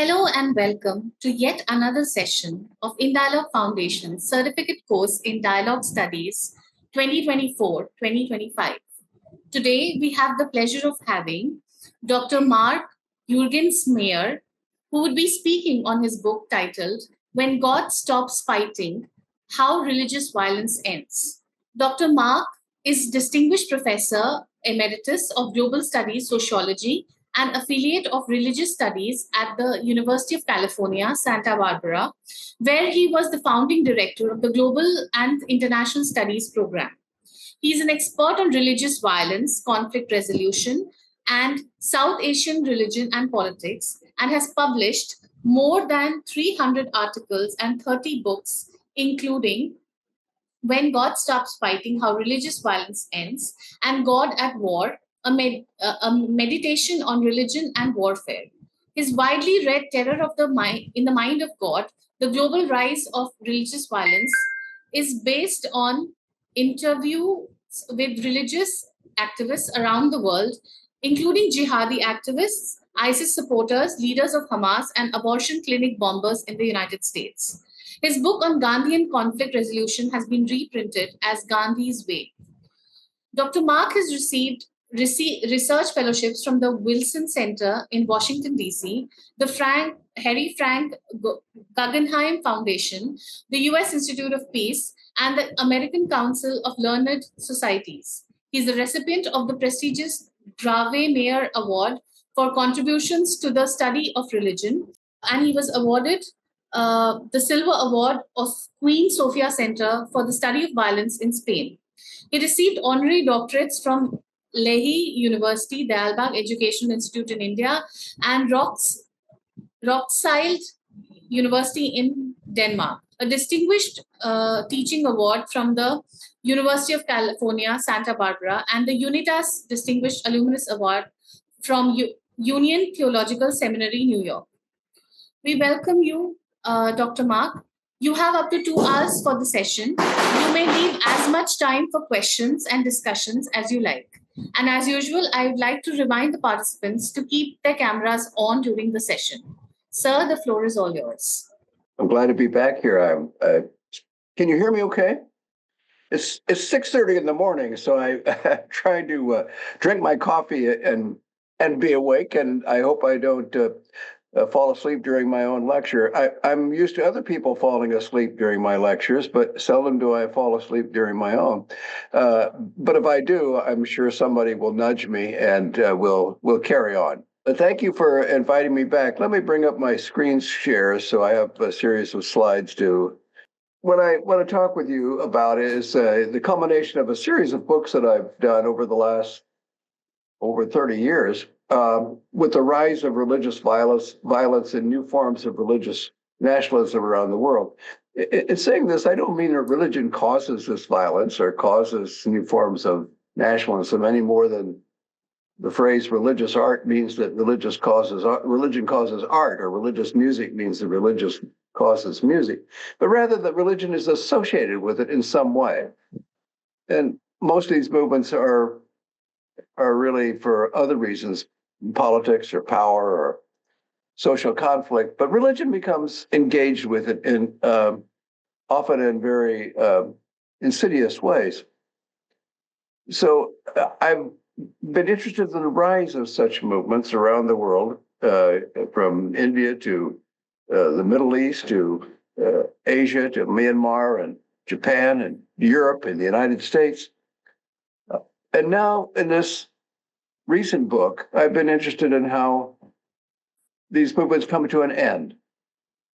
Hello and welcome to yet another session of In Dialogue Foundation's Certificate Course in Dialogue Studies 2024-2025. Today, we have the pleasure of having Dr. Mark Juergensmeyer, who would be speaking on his book titled When God Stops Fighting, How Religious Violence Ends. Dr. Mark is Distinguished Professor Emeritus of Global Studies Sociology and affiliate of Religious Studies at the University of California, Santa Barbara, where he was the founding director of the Global and International Studies program. He is an expert on religious violence, conflict resolution, and South Asian religion and politics, and has published more than 300 articles and 30 books, including When God Stops Fighting, How Religious Violence Ends, and God at War, a meditation on religion and warfare. His widely read Terror of the Mind in the Mind of God, The Global Rise of Religious Violence, is based on interviews with religious activists around the world, including jihadi activists, ISIS supporters, leaders of Hamas, and abortion clinic bombers in the United States. His book on Gandhian conflict resolution has been reprinted as Gandhi's Way. Dr. Mark has received research fellowships from the Wilson Center in Washington, D.C., the Harry Frank Guggenheim Foundation, the U.S. Institute of Peace, and the American Council of Learned Societies. He is the recipient of the prestigious Grawemeyer Award for contributions to the study of religion, and he was awarded the Silver Award of Queen Sofia Center for the study of violence in Spain. He received honorary doctorates from Lehigh University, Dayalbagh Educational Institute in India, and Roskilde University in Denmark. A distinguished teaching award from the University of California, Santa Barbara, and the Unitas Distinguished Alumnus Award from Union Theological Seminary, New York. We welcome you, Dr. Mark. You have up to 2 hours for the session. You may leave as much time for questions and discussions as you like. And as usual, I would like to remind the participants to keep their cameras on during the session. Sir, the floor is all yours. I'm glad to be back here. Can you hear me okay? It's 6:30 in the morning, so I'm trying to drink my coffee and be awake, and I hope I don't fall asleep during my own lecture. I'm used to other people falling asleep during my lectures, but seldom do I fall asleep during my own. But if I do, I'm sure somebody will nudge me and we'll carry on. But thank you for inviting me back. Let me bring up my screen share so I have a series of slides to. What I want to talk with you about is the culmination of a series of books that I've done over the last over 30 years. With the rise of religious violence and new forms of religious nationalism around the world. In saying this, I don't mean that religion causes this violence or causes new forms of nationalism any more than the phrase religious art means that religion causes art, or religious music means that religious causes music, but rather that religion is associated with it in some way. And most of these movements are really for other reasons, politics or power or social conflict, but religion becomes engaged with it in often in very insidious ways. So I've been interested in the rise of such movements around the world, from India to the Middle East to Asia to Myanmar and Japan and Europe and the United States. And now in this recent book, I've been interested in how these movements come to an end,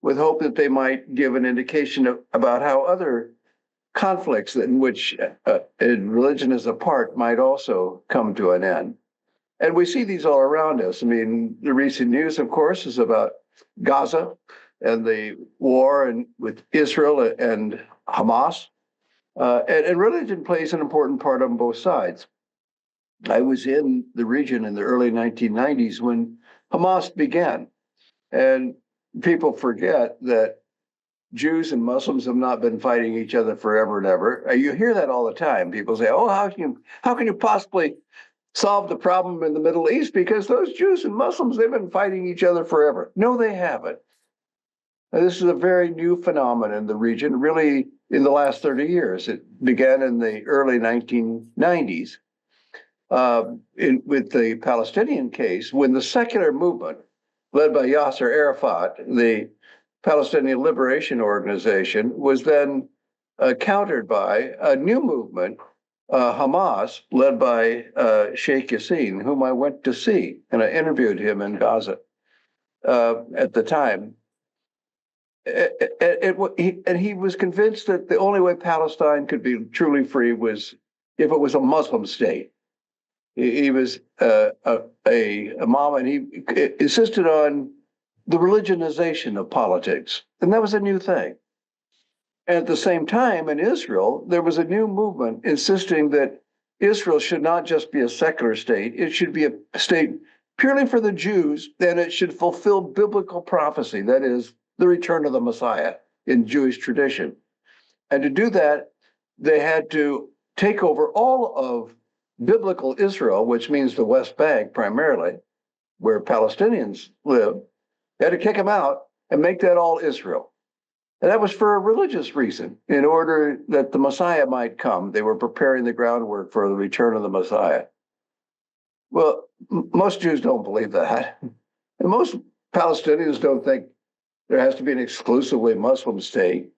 with hope that they might give an indication about how other conflicts in which religion is a part might also come to an end. And we see these all around us. I mean, the recent news, of course, is about Gaza and the war with Israel and Hamas. And religion plays an important part on both sides. I was in the region in the early 1990s when Hamas began. And people forget that Jews and Muslims have not been fighting each other forever and ever. You hear that all the time. People say, "Oh, how can you possibly solve the problem in the Middle East because those Jews and Muslims, they've been fighting each other forever. No, they haven't. Now, this is a very new phenomenon in the region, really in the last 30 years. It began in the early 1990s with the Palestinian case, when the secular movement led by Yasser Arafat, the Palestinian Liberation Organization, was then countered by a new movement, Hamas, led by Sheikh Yassin, whom I went to see, and I interviewed him in Gaza at the time. And he was convinced that the only way Palestine could be truly free was if it was a Muslim state. He was a imam, and he insisted on the religionization of politics, and that was a new thing. And at the same time, in Israel, there was a new movement insisting that Israel should not just be a secular state, it should be a state purely for the Jews, and it should fulfill biblical prophecy, that is, the return of the Messiah in Jewish tradition. And to do that, they had to take over all of biblical Israel, which means the West Bank primarily, where Palestinians live. They had to kick them out and make that all Israel. And that was for a religious reason. In order that the Messiah might come, they were preparing the groundwork for the return of the Messiah. Well, most Jews don't believe that. And most Palestinians don't think there has to be an exclusively Muslim state.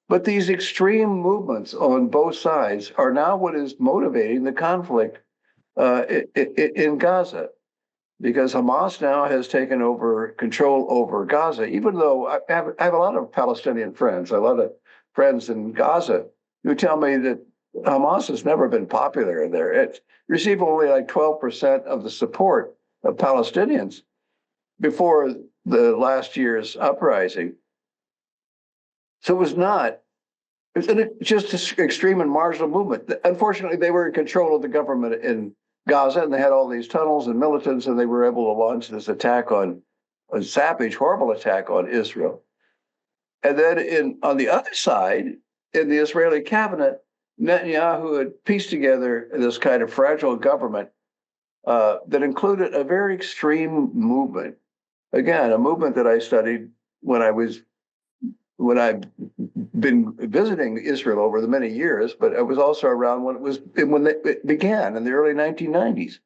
But these extreme movements on both sides are now what is motivating the conflict in Gaza, because Hamas now has taken over control over Gaza, even though I have a lot of Palestinian friends, a lot of friends in Gaza who tell me that Hamas has never been popular there. It received only like 12% of the support of Palestinians before the last year's uprising. So it was just an extreme and marginal movement. Unfortunately, they were in control of the government in Gaza, and they had all these tunnels and militants, and they were able to launch this attack on a savage, horrible attack on Israel. And then on the other side, in the Israeli cabinet, Netanyahu had pieced together this kind of fragile government that included a very extreme movement. Again, a movement that I studied when I've been visiting Israel over the many years, but I was also around when it began in the early 1990s.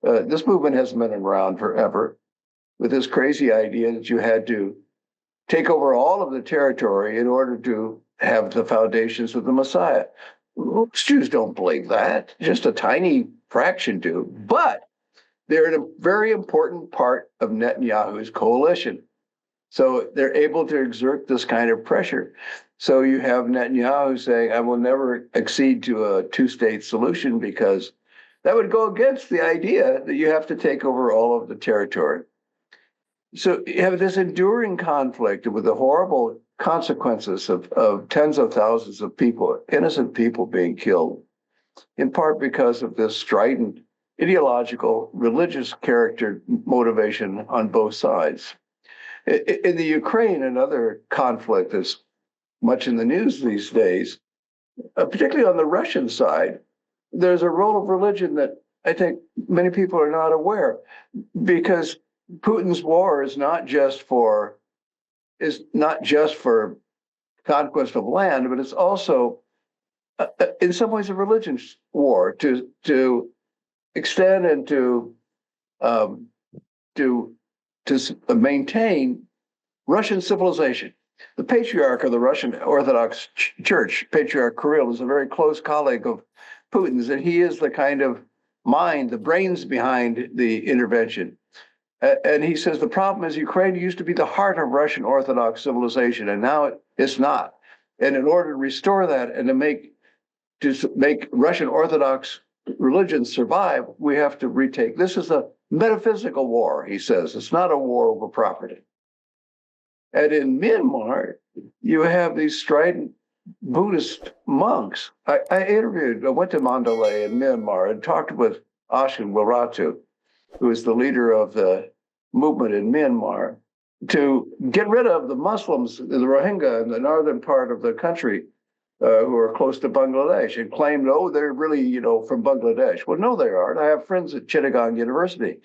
This movement hasn't been around forever, with this crazy idea that you had to take over all of the territory in order to have the foundations of the Messiah. Most Jews don't believe that. Just a tiny fraction do, but they're a very important part of Netanyahu's coalition. So they're able to exert this kind of pressure. So you have Netanyahu saying, I will never accede to a two-state solution, because that would go against the idea that you have to take over all of the territory. So you have this enduring conflict with the horrible consequences of tens of thousands of people, innocent people being killed, in part because of this strident ideological, religious character motivation on both sides. In the Ukraine, another conflict that's much in the news these days, particularly on the Russian side, there's a role of religion that I think many people are not aware, because Putin's war is not just for conquest of land, but it's also, in some ways, a religious war to extend and to maintain Russian civilization. The patriarch of the Russian Orthodox Church, Patriarch Kirill, is a very close colleague of Putin's, and he is the kind of mind, the brains behind the intervention. And he says the problem is Ukraine used to be the heart of Russian Orthodox civilization, and now it's not. And in order to restore that and to make Russian Orthodox religion survive, we have to retake. This is a metaphysical war, he says. It's not a war over property. And in Myanmar, you have these strident Buddhist monks. I went to Mandalay in Myanmar and talked with Ashin Wiratu, who is the leader of the movement in Myanmar, to get rid of the Muslims, the Rohingya in the northern part of the country, who are close to Bangladesh and claimed, oh, they're really, from Bangladesh. Well, no, they aren't. I have friends at Chittagong University.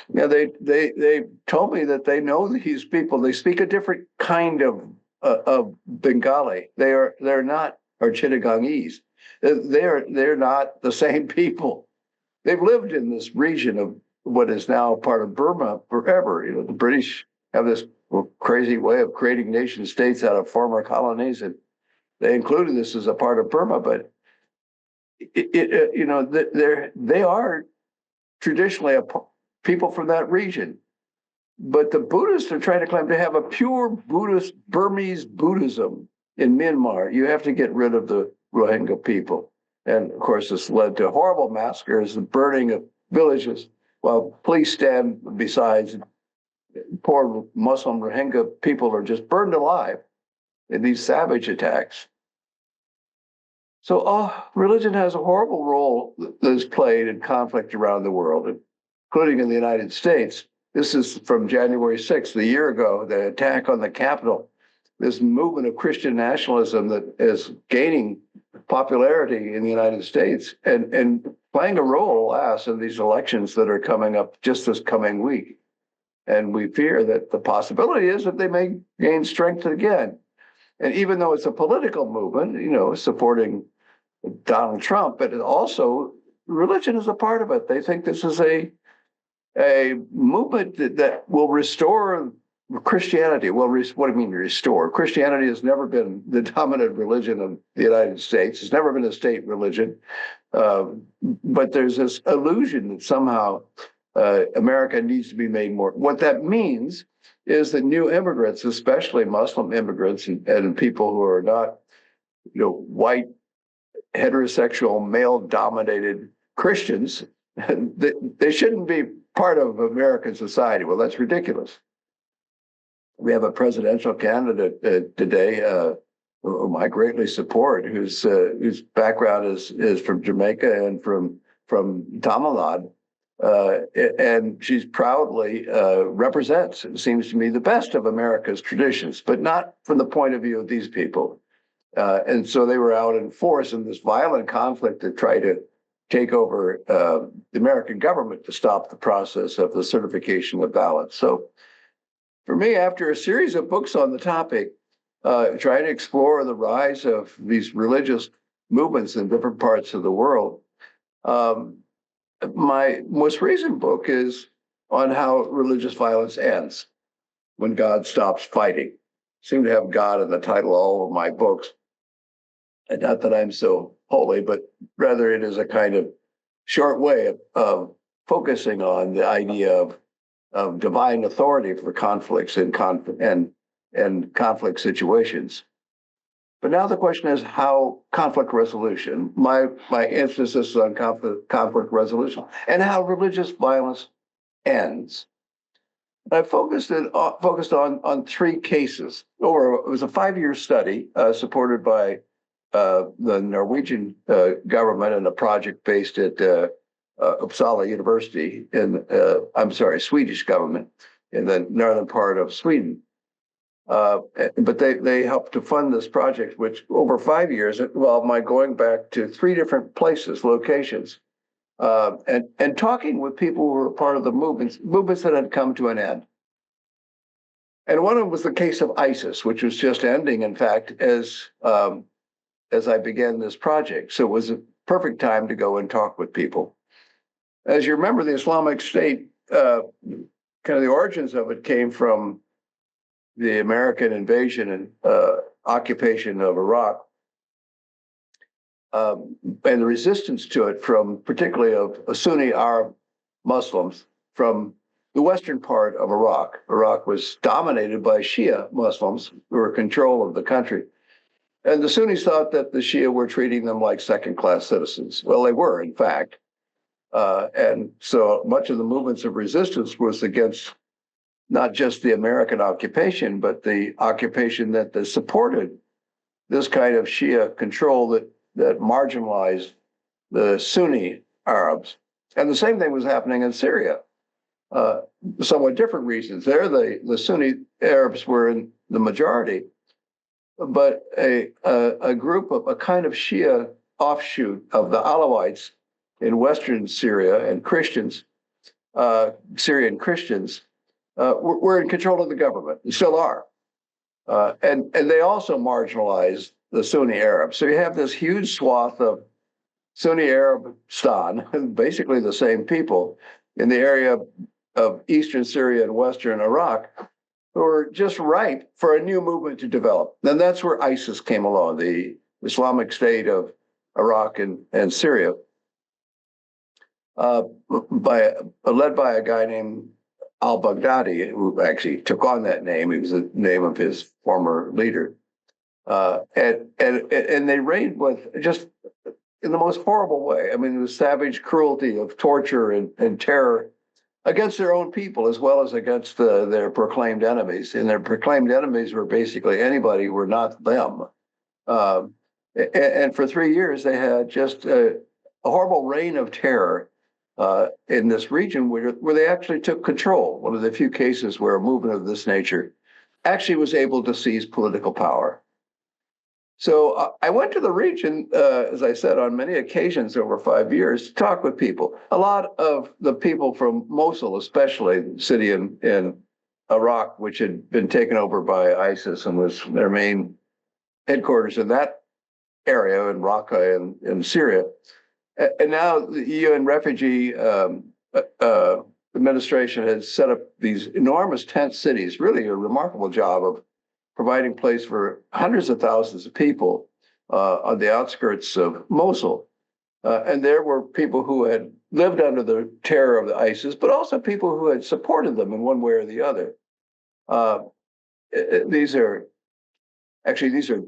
They told me that they know these people. They speak a different kind of Bengali. They're not or Chittagongese. They're not the same people. They've lived in this region of what is now part of Burma forever. The British have this crazy way of creating nation states out of former colonies, and they included this as a part of Burma. But they are traditionally people from that region. But the Buddhists are trying to claim to have a pure Buddhist Burmese Buddhism in Myanmar. You have to get rid of the Rohingya people. And of course, this led to horrible massacres, the burning of villages, while police stand besides. Poor Muslim Rohingya people are just burned alive in these savage attacks. So religion has a horrible role that is played in conflict around the world, including in the United States. This is from January 6th, a year ago, the attack on the Capitol. This movement of Christian nationalism that is gaining popularity in the United States and playing a role, alas, in these elections that are coming up just this coming week. And we fear that the possibility is that they may gain strength again. And even though it's a political movement, supporting Donald Trump, but also religion is a part of it. They think this is a movement that will restore Christianity. Well, what do you mean restore? Christianity has never been the dominant religion of the United States. It's never been a state religion. But there's this illusion that somehow America needs to be made more. What that means is that new immigrants, especially Muslim immigrants and people who are not, white, heterosexual, male-dominated Christians, they shouldn't be part of American society. Well, that's ridiculous. We have a presidential candidate today, whom I greatly support, whose background is from Jamaica and from Tamil Nadu. And she's proudly represents, it seems to me, the best of America's traditions, but not from the point of view of these people. And so they were out in force in this violent conflict to try to take over the American government to stop the process of the certification of ballots. So for me, after a series of books on the topic, trying to explore the rise of these religious movements in different parts of the world, my most recent book is on how religious violence ends when God stops fighting. I seem to have God in the title of all of my books. And not that I'm so holy, but rather it is a kind of short way of focusing on the idea of divine authority for conflicts and conflict situations. But now the question is how conflict resolution. My emphasis is on conflict resolution and how religious violence ends. I focused on three cases. It was a 5-year study supported by the Norwegian government and a project based at Uppsala University Swedish government in the northern part of Sweden. But they helped to fund this project, which over 5 years involved my going back to 3 different locations, and talking with people who were part of the movements that had come to an end. And one of them was the case of ISIS, which was just ending, in fact, as I began this project. So it was a perfect time to go and talk with people. As you remember, the Islamic State, kind of the origins of it came from the American invasion and occupation of Iraq, and the resistance to it from particularly of Sunni Arab Muslims from the western part of Iraq. Iraq was dominated by Shia Muslims who were in control of the country. And the Sunnis thought that the Shia were treating them like second-class citizens. Well, they were, in fact. And so much of the movements of resistance was against not just the American occupation, but the occupation that supported this kind of Shia control that marginalized the Sunni Arabs. And the same thing was happening in Syria. Somewhat different reasons. There, the Sunni Arabs were in the majority, but a group of a kind of Shia offshoot of the Alawites in Western Syria and Christians, Syrian Christians, were in control of the government and still are. And they also marginalized the Sunni Arabs. So you have this huge swath of Sunni Arabistan, basically the same people in the area of Eastern Syria and Western Iraq, who are just ripe for a new movement to develop. And that's where ISIS came along, the Islamic State of Iraq and Syria, led by a guy named al-Baghdadi, who actually took on that name. It was the name of his former leader. And they reigned with just in the most horrible way. I mean, the savage cruelty of torture and terror against their own people as well as against their proclaimed enemies. And their proclaimed enemies were basically anybody who were not them. And for 3 years, they had just a horrible reign of terror in this region where they actually took control. One of the few cases where a movement of this nature actually was able to seize political power. So I went to the region, as I said, on many occasions over 5 years to talk with people. A lot of the people from Mosul, especially the city in Iraq, which had been taken over by ISIS and was their main headquarters in that area in Raqqa in Syria. And now the UN refugee administration has set up these enormous tent cities, really a remarkable job of providing place for hundreds of thousands of people on the outskirts of Mosul. And there were people who had lived under the terror of the ISIS, but also people who had supported them in one way or the other. These are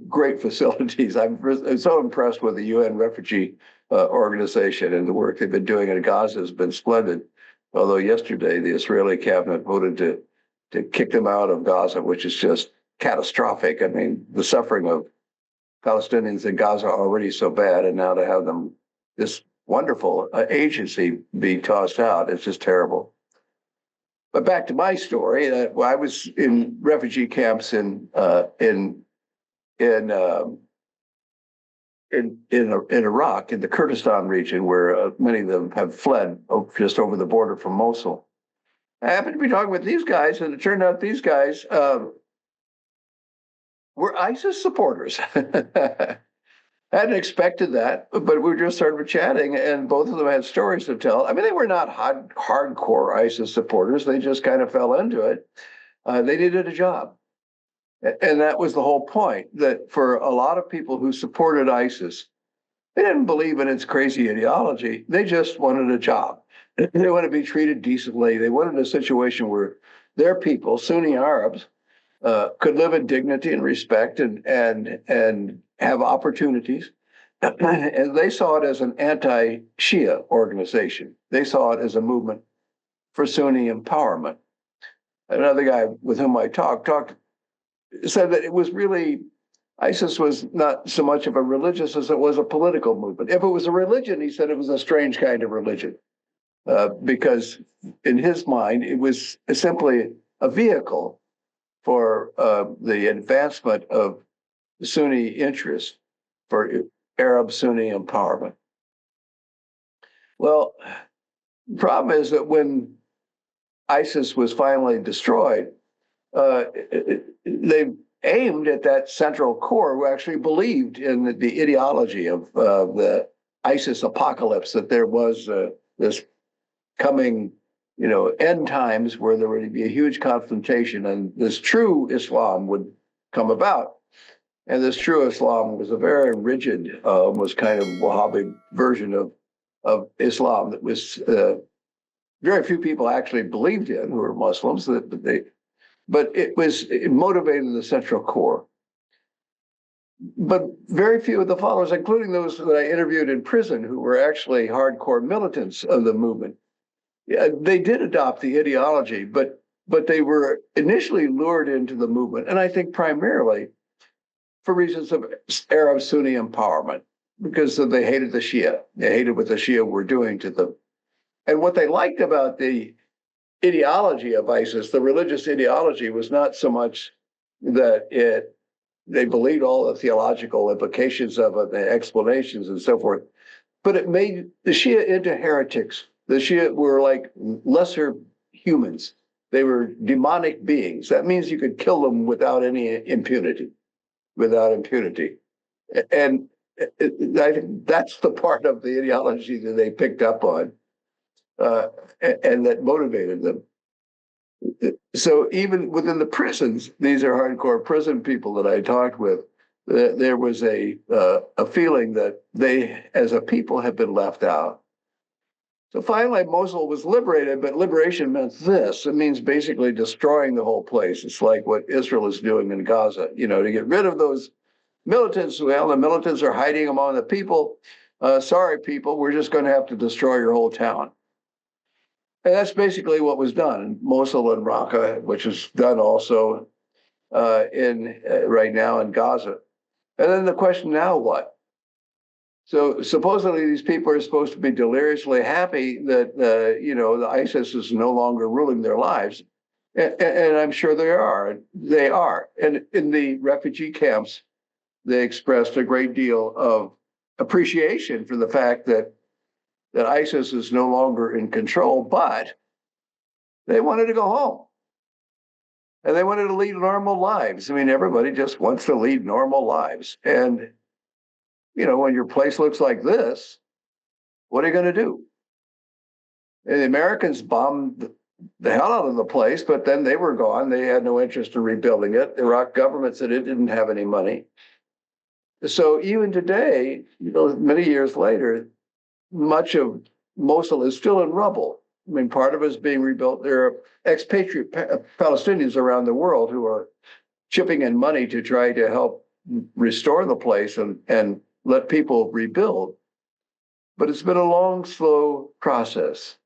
great facilities. I'm so impressed with the UN Refugee Organization, and the work they've been doing in Gaza has been splendid. Although yesterday the Israeli cabinet voted to kick them out of Gaza, which is just catastrophic. I mean, the suffering of Palestinians in Gaza are already so bad, and now to have them, this wonderful agency, be tossed out, it's just terrible. But back to my story, I was in refugee camps in Iraq, in the Kurdistan region, where many of them have fled just over the border from Mosul. I happened to be talking with these guys, and it turned out these guys were ISIS supporters. I hadn't expected that, but we just started chatting, and both of them had stories to tell. I mean, they were not hardcore ISIS supporters. They just kind of fell into it. They needed a job. And that was the whole point, that for a lot of people who supported ISIS, they didn't believe in its crazy ideology. They just wanted a job. They wanted to be treated decently. They wanted a situation where their people, Sunni Arabs, could live in dignity and respect and have opportunities. And they saw it as an anti-Shia organization. They saw it as a movement for Sunni empowerment. Another guy with whom I talked said that it was really, ISIS was not so much of a religious as it was a political movement. If it was a religion, he said it was a strange kind of religion, because in his mind, it was simply a vehicle for the advancement of Sunni interests, for Arab Sunni empowerment. Well, the problem is that when ISIS was finally destroyed, they aimed at that central core who actually believed in the ideology of the ISIS apocalypse, that there was this coming, end times where there would be a huge confrontation and this true Islam would come about. And this true Islam was a very rigid, almost kind of Wahhabi version of Islam that was very few people actually believed in, who were Muslims, but it motivated the central core. But very few of the followers, including those that I interviewed in prison, who were actually hardcore militants of the movement, they did adopt the ideology, but they were initially lured into the movement, and I think primarily for reasons of Arab Sunni empowerment, because they hated the Shia. They hated what the Shia were doing to them. And what they liked about the ideology of ISIS, the religious ideology, was not so much that it they believed all the theological implications of it, the explanations and so forth. But it made the Shia into heretics. The Shia were like lesser humans. They were demonic beings. That means you could kill them without any impunity, without impunity. And I think that's the part of the ideology that they picked up on, and that motivated them. So even within the prisons, these are hardcore prison people that I talked with. There was a feeling that they, as a people, have been left out. So finally, Mosul was liberated, but liberation meant this. It means basically destroying the whole place. It's like what Israel is doing in Gaza, to get rid of those militants. Well, the militants are hiding among the people. Sorry, people, we're just going to have to destroy your whole town. And that's basically what was done in Mosul and Raqqa, which is done also right now in Gaza. And then the question, now what? So supposedly these people are supposed to be deliriously happy that, the ISIS is no longer ruling their lives. And I'm sure they are. They are. And in the refugee camps, they expressed a great deal of appreciation for the fact that ISIS is no longer in control, but they wanted to go home. And they wanted to lead normal lives. I mean, everybody just wants to lead normal lives. And, when your place looks like this, what are you going to do? And the Americans bombed the hell out of the place, but then they were gone. They had no interest in rebuilding it. The Iraq government said it didn't have any money. So even today, many years later, much of Mosul is still in rubble. I mean, part of it is being rebuilt. There are expatriate Palestinians around the world who are chipping in money to try to help restore the place and let people rebuild. But it's been a long, slow process.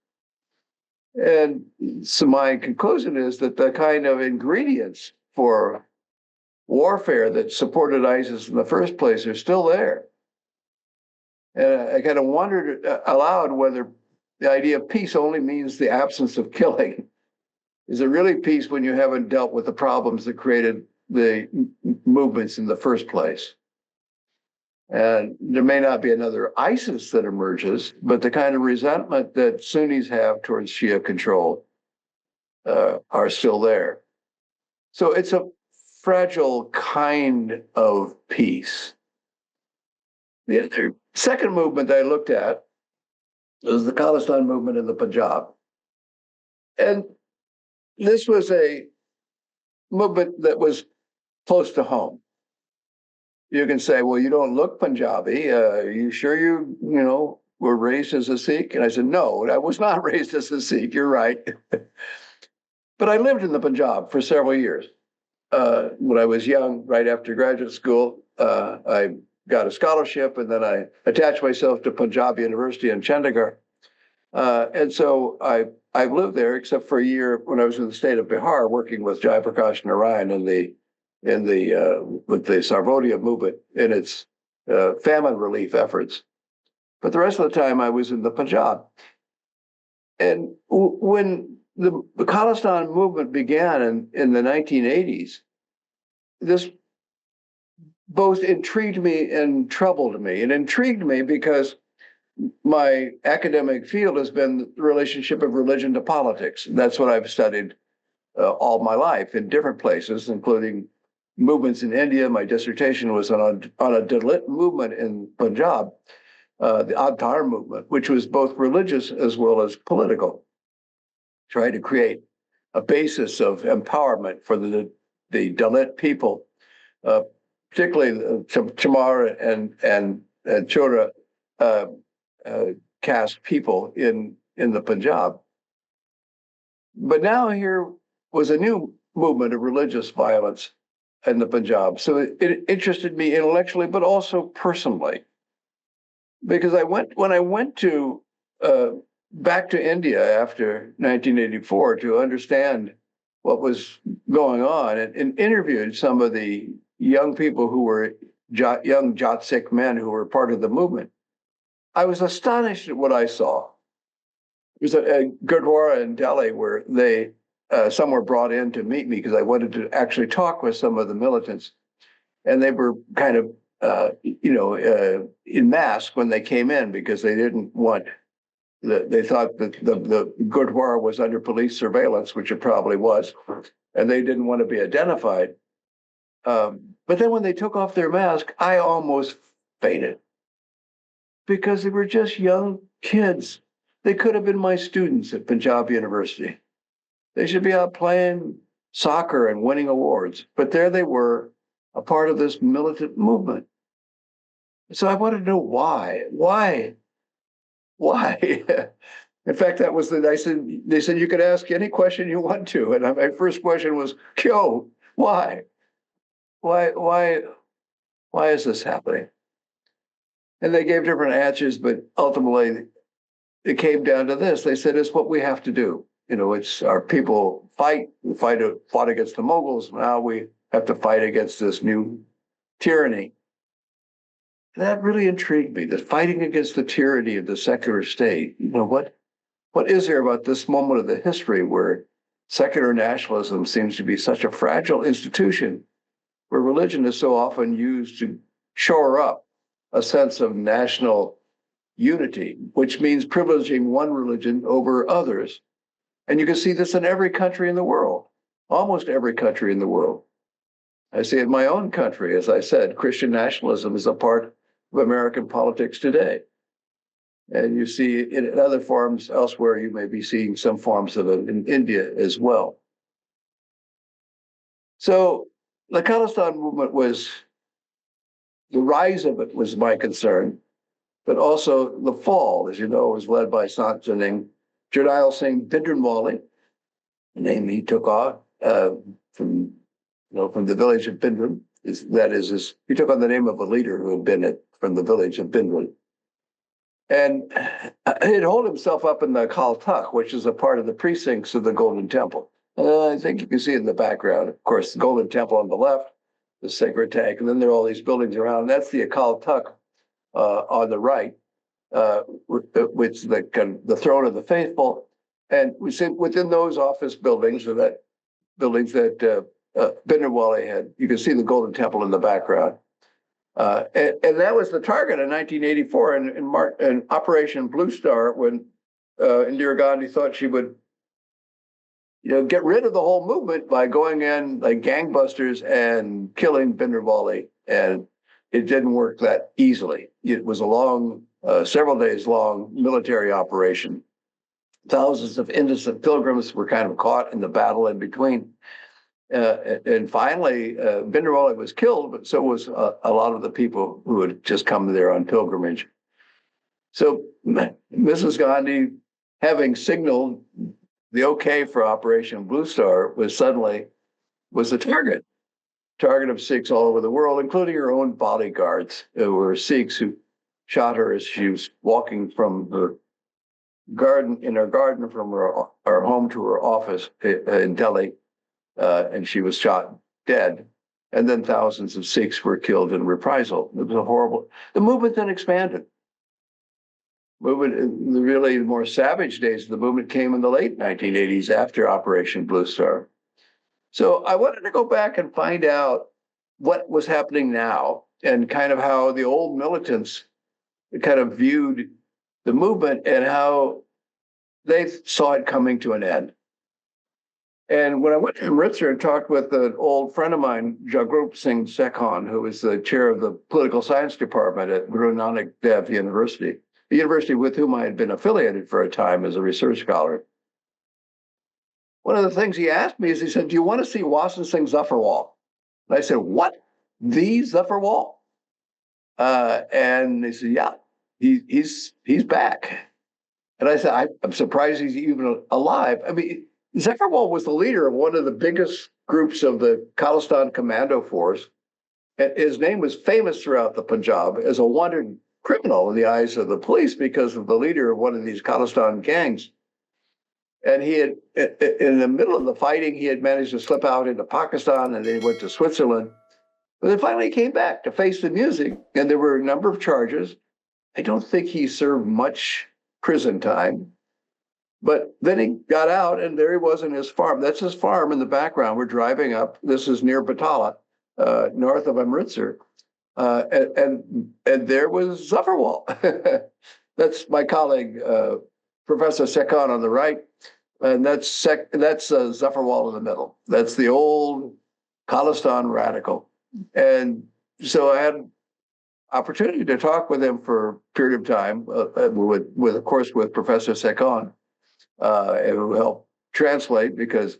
And so my conclusion is that the kind of ingredients for warfare that supported ISIS in the first place are still there. And I kind of wondered aloud whether the idea of peace only means the absence of killing. Is it really peace when you haven't dealt with the problems that created the movements in the first place? And there may not be another ISIS that emerges, but the kind of resentment that Sunnis have towards Shia control are still there. So it's a fragile kind of peace. The other second movement I looked at was the Khalistan movement in the Punjab. And this was a movement that was close to home. You can say, well, you don't look Punjabi. Are you sure you were raised as a Sikh? And I said, no, I was not raised as a Sikh. You're right. But I lived in the Punjab for several years. When I was young, right after graduate school, I got a scholarship, and then I attached myself to Punjab University in Chandigarh. And so I've lived there, except for a year when I was in the state of Bihar, working with Jai Prakash Narayan with the Sarvodaya movement in its famine relief efforts. But the rest of the time, I was in the Punjab. And when the Khalistan movement began in the 1980s, this both intrigued me and troubled me. It intrigued me because my academic field has been the relationship of religion to politics. That's what I've studied all my life in different places, including movements in India. My dissertation was on a Dalit movement in Punjab, the Adhar movement, which was both religious as well as political, trying to create a basis of empowerment for the Dalit people, particularly the Chamar and Chora caste people in the Punjab. But now here was a new movement of religious violence in the Punjab. So it interested me intellectually, but also personally, because when I went to back to India after 1984 to understand what was going on, and interviewed some of the young people who were young Jat Sikh men who were part of the movement, I was astonished at what I saw. It was a Gurdwara in Delhi where some were brought in to meet me because I wanted to actually talk with some of the militants. and they were kind of, in mask when they came in because they didn't want. They thought that the Gurdwara was under police surveillance, which it probably was, and they didn't want to be identified. But then when they took off their mask, I almost fainted because they were just young kids. They could have been my students at Punjab University. They should be out playing soccer and winning awards. But there they were, a part of this militant movement. So I wanted to know why. Why? In fact, that was they said you could ask any question you want to. And my first question was, Kyo, why? Why is this happening? And they gave different answers, but ultimately it came down to this. They said, it's what we have to do. It's our people fought against the Mughals. Now we have to fight against this new tyranny. That really intrigued me, the fighting against the tyranny of the secular state. What is there about this moment of the history where secular nationalism seems to be such a fragile institution, where religion is so often used to shore up a sense of national unity, which means privileging one religion over others. And you can see this in every country in the world, almost every country in the world. I see it in my own country. As I said, Christian nationalism is a part of American politics today. And you see it in other forms elsewhere. You may be seeing some forms of it in India as well. So the Khalistan movement the rise of it was my concern, but also the fall, as you know, was led by Sant Jardayal Singh Bhindranwale, the name he took off from the village of Bindran. He took on the name of a leader who had been from the village of Bindran. And he'd hold himself up in the Kaltak, which is a part of the precincts of the Golden Temple. I think you can see it in the background. Of course, the Golden Temple on the left, the sacred tank, and then there are all these buildings around. And that's the Akal Takh on the right, which the throne of the faithful. And we see within those office buildings, or buildings that Bhindranwale had, you can see the Golden Temple in the background. And that was the target in 1984 in Operation Blue Star, when Indira Gandhi thought she would get rid of the whole movement by going in like gangbusters and killing Bhindranwale. And it didn't work that easily. It was a long, several days long military operation. Thousands of innocent pilgrims were kind of caught in the battle in between. And finally, Bhindranwale was killed, but so was a lot of the people who had just come there on pilgrimage. So Mrs. Gandhi, having signaled the okay for Operation Blue Star, was the target of Sikhs all over the world, including her own bodyguards, who were Sikhs who shot her as she was walking from her garden from her home to her office in Delhi. And she was shot dead. And then thousands of Sikhs were killed in reprisal. It was a horrible. The movement then expanded. The really more savage days of the movement came in the late 1980s after Operation Blue Star. So I wanted to go back and find out what was happening now and kind of how the old militants kind of viewed the movement and how they saw it coming to an end. And when I went to Amritsar and talked with an old friend of mine, Jagrup Singh Sekhan, who was the chair of the political science department at Guru Nanak Dev University, the university with whom I had been affiliated for a time as a research scholar. One of the things he asked me is, he said, "Do you want to see Wasan Singh Zaffarwal?" And I said, "What? The Zaffarwal?" And they said, "Yeah, he's back." And I said, "I'm surprised he's even alive." I mean, Zaffarwal was the leader of one of the biggest groups of the Khalistan Commando Force. And his name was famous throughout the Punjab as a wanted criminal in the eyes of the police because of the leader of one of these Khalistan gangs. And he had, in the middle of the fighting, he had managed to slip out into Pakistan, and then he went to Switzerland. But then finally he came back to face the music, and there were a number of charges. I don't think he served much prison time. But then he got out, and there he was in his farm. That's his farm in the background. We're driving up. This is near Batala. north of Amritsar. And there was Zufferwald. That's my colleague, Professor Sekhan on the right, and that's Zufferwald in the middle. That's the old Khalistan radical. And so I had opportunity to talk with him for a period of time, with of course with Professor Sekhan, who helped translate, because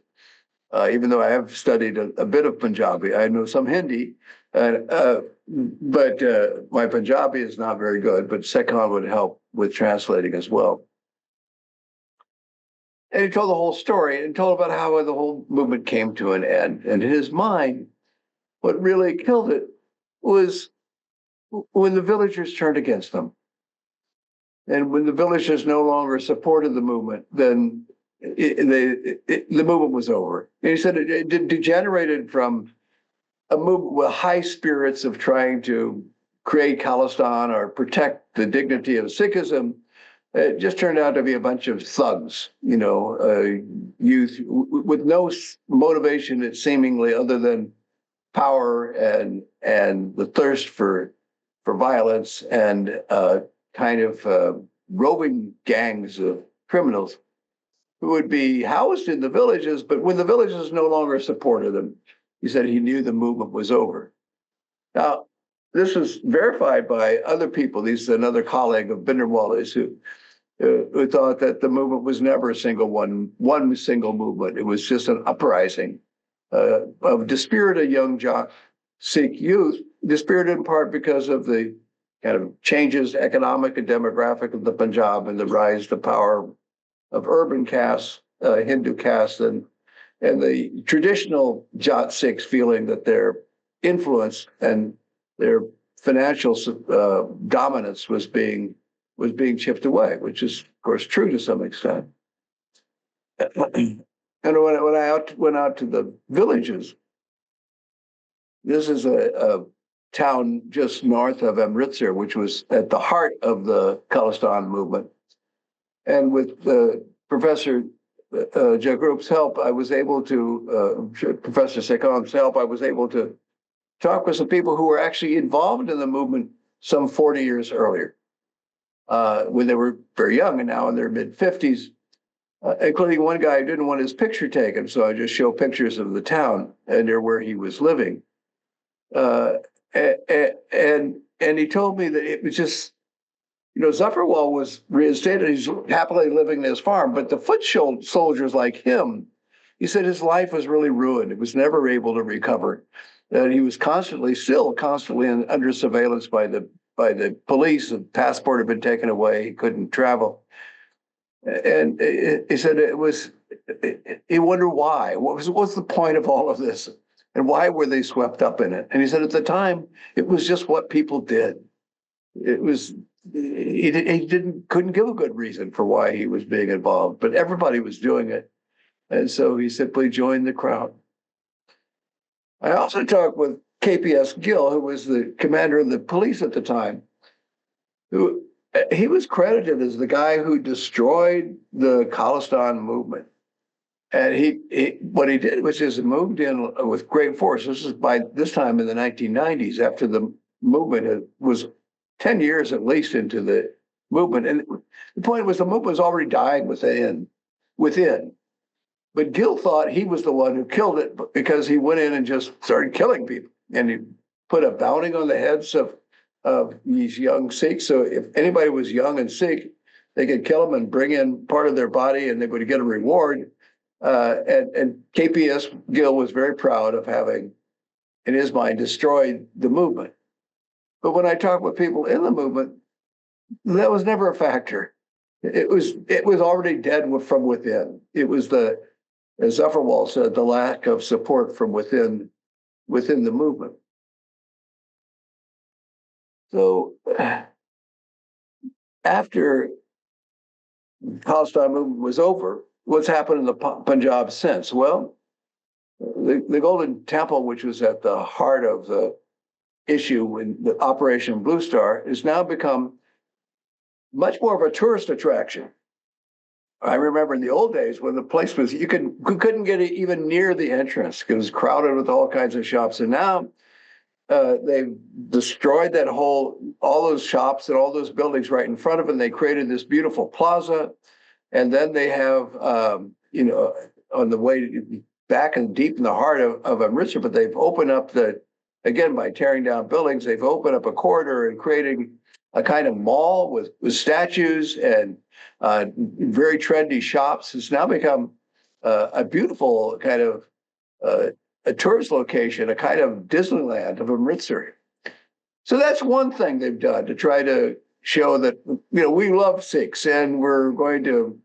even though I have studied a bit of Punjabi, I know some Hindi, but my Punjabi is not very good, but Sekhan would help with translating as well. And he told the whole story and told about how the whole movement came to an end. And in his mind, what really killed it was when the villagers turned against them. And when the villagers no longer supported the movement, then the movement was over. And he said it degenerated from a movement with high spirits of trying to create Khalistan or protect the dignity of Sikhism. It just turned out to be a bunch of thugs, youth with no motivation, it seemingly, other than power and the thirst for violence, and kind of roving gangs of criminals who would be housed in the villages. But when the villages no longer supported them, he said he knew the movement was over. Now, this was verified by other people. He's another colleague of Binderwalle's who thought that the movement was never one single movement. It was just an uprising of dispirited young Sikh youth, dispirited in part because of the kind of changes, economic and demographic of the Punjab, and the rise to power of urban castes, Hindu castes, and the traditional Jat Sikhs feeling that their influence and their financial dominance was being chipped away, which is, of course, true to some extent. And when I went out to the villages, this is a town just north of Amritsar, which was at the heart of the Khalistan movement. And with Professor Jagroup's help, I was able to, Professor Sekhan's help, I was able to talk with some people who were actually involved in the movement some 40 years earlier, when they were very young and now in their mid-50s, including one guy who didn't want his picture taken, so I just show pictures of the town and near where he was living. And he told me that it was just, Zufferwald was reinstated. He's happily living in his farm, but the foot soldiers like him, he said his life was really ruined. He was never able to recover. And he was still constantly under surveillance by the police. The passport had been taken away. He couldn't travel. And he said he wondered why. What's the point of all of this? And why were they swept up in it? And he said at the time, it was just what people did. It was, he couldn't give a good reason for why he was being involved, but everybody was doing it. And so he simply joined the crowd. I also talked with KPS Gill, who was the commander of the police at the time, who he was credited as the guy who destroyed the Khalistan movement. And what he did was just moved in with great force. This is by this time in the 1990s, after the movement was 10 years at least into the movement. And the point was the movement was already dying within. But Gill thought he was the one who killed it because he went in and just started killing people. And he put a bounty on the heads of these young Sikhs. So if anybody was young and Sikh, they could kill them and bring in part of their body and they would get a reward. And KPS Gill was very proud of having, in his mind, destroyed the movement. But when I talked with people in the movement, that was never a factor. It was already dead from within. It was as Zufferwald said, the lack of support from within the movement. So after the Khalistan movement was over, what's happened in the Punjab since? Well, the Golden Temple, which was at the heart of the issue in the Operation Blue Star, has now become much more of a tourist attraction. I remember in the old days when the place was, you couldn't get even near the entrance. It was crowded with all kinds of shops. And now they've destroyed all those shops and all those buildings right in front of them. They created this beautiful plaza. And then they have, on the way back and deep in the heart of Amritsar, but they've opened up again, by tearing down buildings, they've opened up a corridor and creating a kind of mall with statues and very trendy shops. It's now become a beautiful kind of a tourist location, a kind of Disneyland of Amritsar. So that's one thing they've done to try to show that, we love Sikhs and we're going to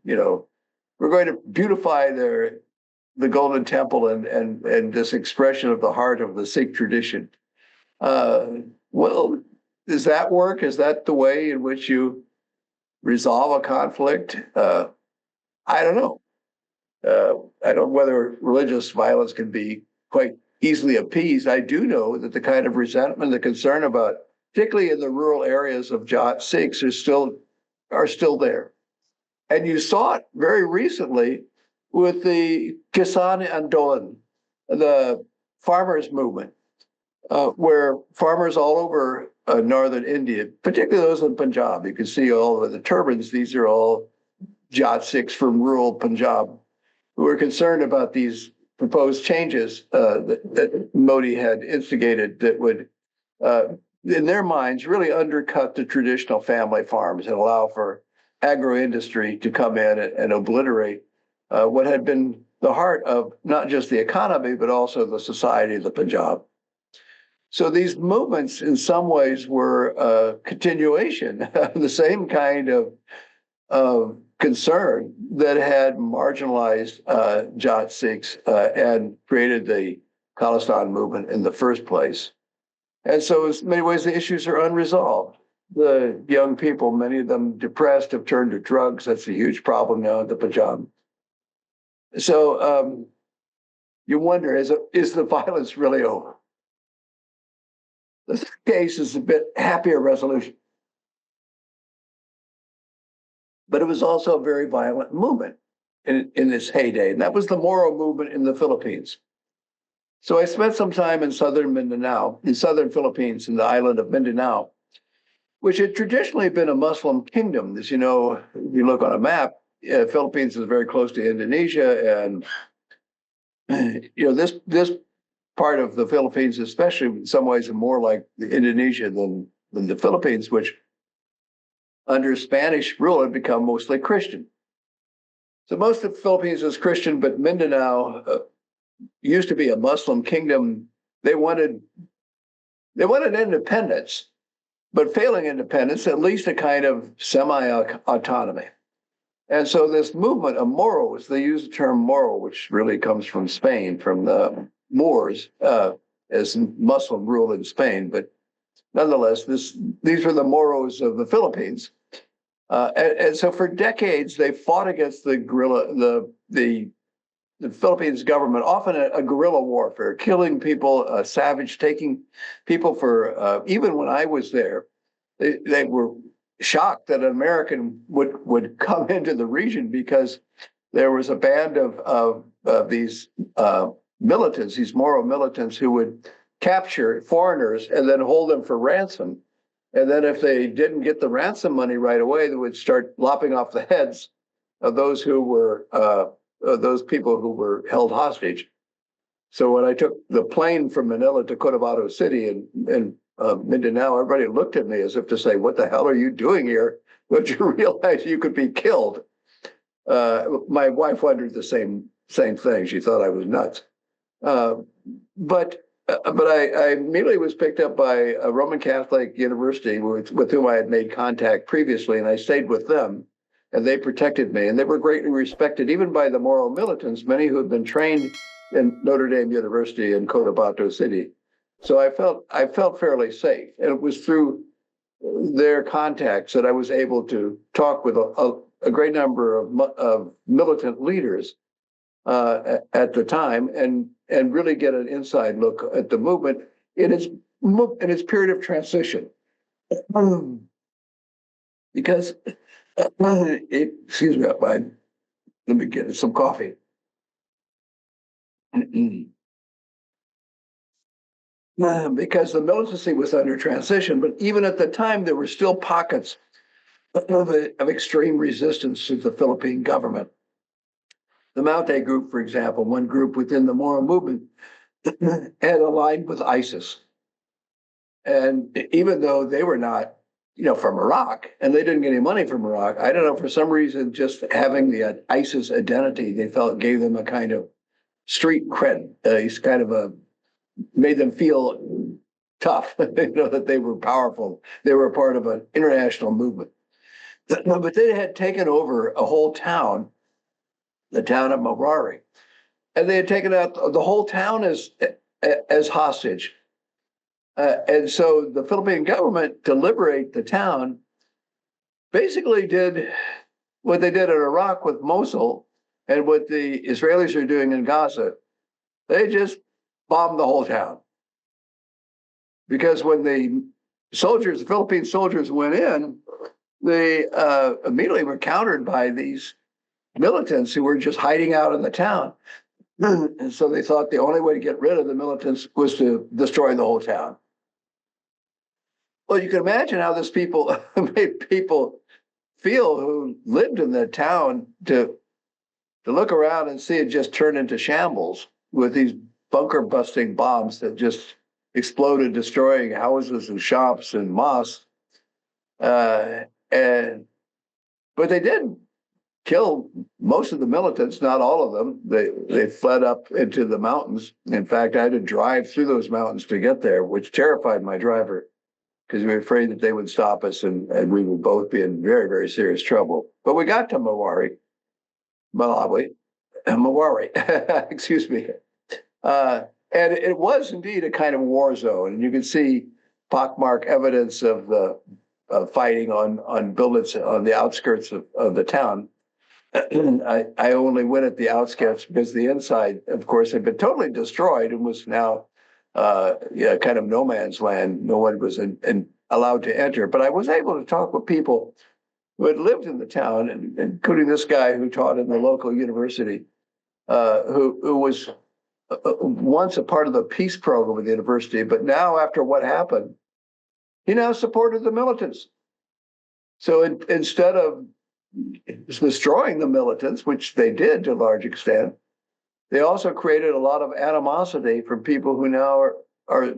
beautify the Golden Temple and this expression of the heart of the Sikh tradition. Well, does that work? Is that the way in which you resolve a conflict? I don't know. I don't know whether religious violence can be quite easily appeased. I do know that the kind of resentment, the concern about, particularly in the rural areas of Jat Sikhs, are still there. And you saw it very recently with the Kisan Andolan, the farmers' movement, where farmers all over northern India, particularly those in Punjab, you can see all of the turbans, these are all Jat Sikhs from rural Punjab, who are concerned about these proposed changes that Modi had instigated that would, in their minds, really undercut the traditional family farms and allow for agro-industry to come in and obliterate what had been the heart of not just the economy, but also the society of the Punjab. So these movements, in some ways, were a continuation of the same kind of concern that had marginalized Jat Sikhs and created the Khalistan movement in the first place. And so in many ways, the issues are unresolved. The young people, many of them depressed, have turned to drugs. That's a huge problem now in the Punjab. So you wonder, is the violence really over? This case is a bit happier resolution. But it was also a very violent movement in its heyday, and that was the Moro movement in the Philippines. So I spent some time in southern Mindanao, in southern Philippines, in the island of Mindanao, which had traditionally been a Muslim kingdom. As you know, if you look on a map, Philippines is very close to Indonesia, and this part of the Philippines, especially in some ways, are more like Indonesia than the Philippines, which under Spanish rule had become mostly Christian. So most of the Philippines was Christian, but Mindanao used to be a Muslim kingdom. They wanted independence, but failing independence, at least a kind of semi-autonomy. And so this movement of Moros, they use the term Moro, which really comes from Spain, from the Moors, as Muslim rule in Spain. But nonetheless, these were the Moros of the Philippines. And so for decades, they fought against the Philippines government, often a guerrilla warfare, killing people, savage, taking people for, even when I was there, they were shocked that an American would come into the region because there was a band of these militants, these Moro militants, who would capture foreigners and then hold them for ransom. And then if they didn't get the ransom money right away, they would start lopping off the heads of those who were those people who were held hostage. So when I took the plane from Manila to Cotabato City in Mindanao, everybody looked at me as if to say, "What the hell are you doing here? Don't you realize you could be killed?" My wife wondered the same thing. She thought I was nuts. But I immediately was picked up by a Roman Catholic university with whom I had made contact previously, and I stayed with them, and they protected me, and they were greatly respected even by the Moro militants, many who had been trained in Notre Dame University in Cotabato City. So I felt fairly safe, and it was through their contacts that I was able to talk with a great number of militant leaders at the time, and really get an inside look at the movement in its period of transition. Because, excuse me, let me get some coffee. because the militancy was under transition. But even at the time, there were still pockets of extreme resistance to the Philippine government. The Maute group, for example, one group within the Moro movement, had aligned with ISIS. And even though they were not, from Iraq, and they didn't get any money from Iraq, I don't know, for some reason, just having the ISIS identity, they felt gave them a kind of street cred. It's kind of made them feel tough, that they were powerful. They were a part of an international movement. But they had taken over a whole town, the town of Mawari, and they had taken out the whole town as hostage. And so the Philippine government, to liberate the town, basically did what they did in Iraq with Mosul and what the Israelis are doing in Gaza. They just bombed the whole town. Because when the Philippine soldiers went in, they immediately were countered by these militants who were just hiding out in the town. And so they thought the only way to get rid of the militants was to destroy the whole town. Well, you can imagine how this made people feel who lived in the town to look around and see it just turn into shambles with these bunker busting bombs that just exploded, destroying houses and shops and mosques. But they did kill most of the militants, not all of them. They fled up into the mountains. In fact, I had to drive through those mountains to get there, which terrified my driver, because we were afraid that they would stop us and we would both be in very, very serious trouble. But we got to Mawari, excuse me. And it was indeed a kind of war zone. And you can see pockmark evidence of the fighting on buildings on the outskirts of the town. I only went at the outskirts because the inside, of course, had been totally destroyed and was now kind of no man's land. No one was allowed to enter. But I was able to talk with people who had lived in the town, including this guy who taught in the local university, who was once a part of the peace program of the university, but now, after what happened, he now supported the militants. So instead of destroying the militants, which they did to a large extent, they also created a lot of animosity from people who now are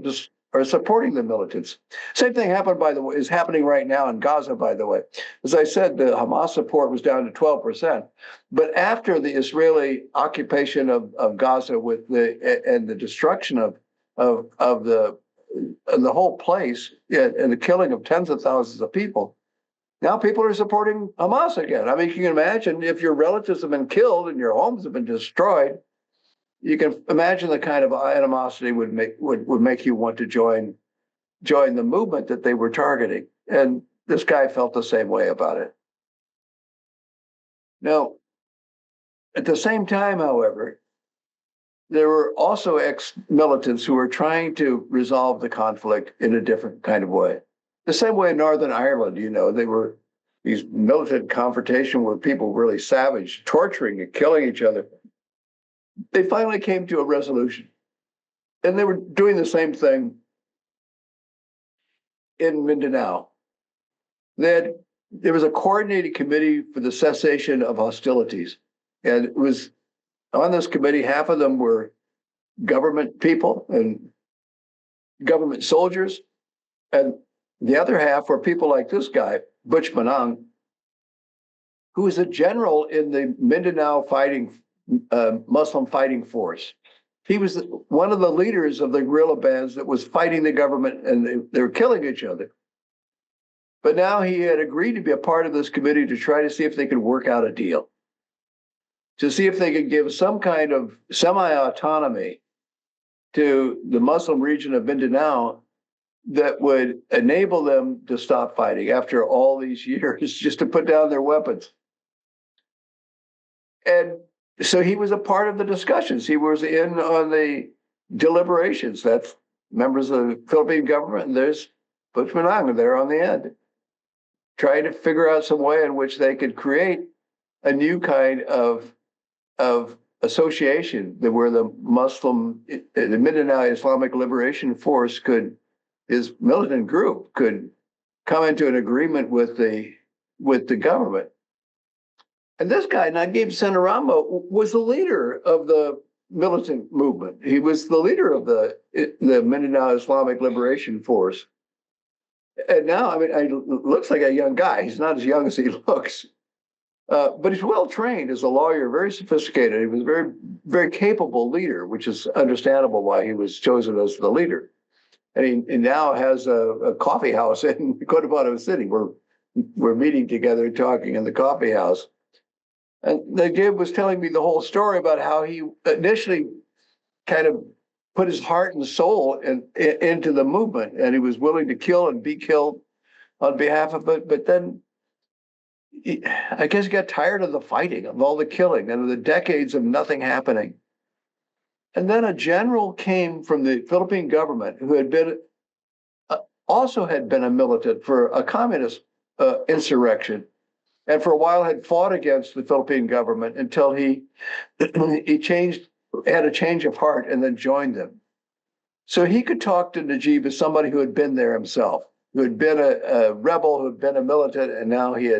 supporting the militants. Same thing happened, by the way, is happening right now in Gaza, by the way. As I said, the Hamas support was down to 12%. But after the Israeli occupation of Gaza and the destruction of the whole place and the killing of tens of thousands of people, now people are supporting Hamas again. I mean, you can imagine if your relatives have been killed and your homes have been destroyed, you can imagine the kind of animosity would make you want to join the movement that they were targeting. And this guy felt the same way about it. Now, at the same time, however, there were also ex-militants who were trying to resolve the conflict in a different kind of way. The same way in Northern Ireland, they were these militant confrontation where people were really savage, torturing and killing each other. They finally came to a resolution. And they were doing the same thing in Mindanao. There was a coordinating committee for the cessation of hostilities. And it was on this committee, half of them were government people and government soldiers. And the other half were people like this guy, Butch Manang, who was a general in the Mindanao Muslim fighting force. He was one of the leaders of the guerrilla bands that was fighting the government, and they were killing each other. But now he had agreed to be a part of this committee to try to see if they could work out a deal, to see if they could give some kind of semi-autonomy to the Muslim region of Mindanao that would enable them to stop fighting after all these years, just to put down their weapons. And so he was a part of the discussions. He was in on the deliberations. That's members of the Philippine government, and there's Butch Manang there on the end, trying to figure out some way in which they could create a new kind of association that where the Mindanao Islamic Liberation Force his militant group could come into an agreement with the government. And this guy, Naguib Senarama, was the leader of the militant movement. He was the leader of the Mindanao Islamic Liberation Force. And now, I mean, he looks like a young guy. He's not as young as he looks. But he's well trained as a lawyer, very sophisticated. He was a very, very capable leader, which is understandable why he was chosen as the leader. And he now has a coffee house in Cotabato City. We're meeting together, talking in the coffee house. And Naguib was telling me the whole story about how he initially kind of put his heart and soul into the movement, and he was willing to kill and be killed on behalf of it. But then I guess he got tired of the fighting, of all the killing, and of the decades of nothing happening. And then a general came from the Philippine government who had been also had been a militant for a communist insurrection, and for a while had fought against the Philippine government until he had a change of heart and then joined them. So he could talk to Naguib as somebody who had been there himself, who had been a rebel, who had been a militant, and now he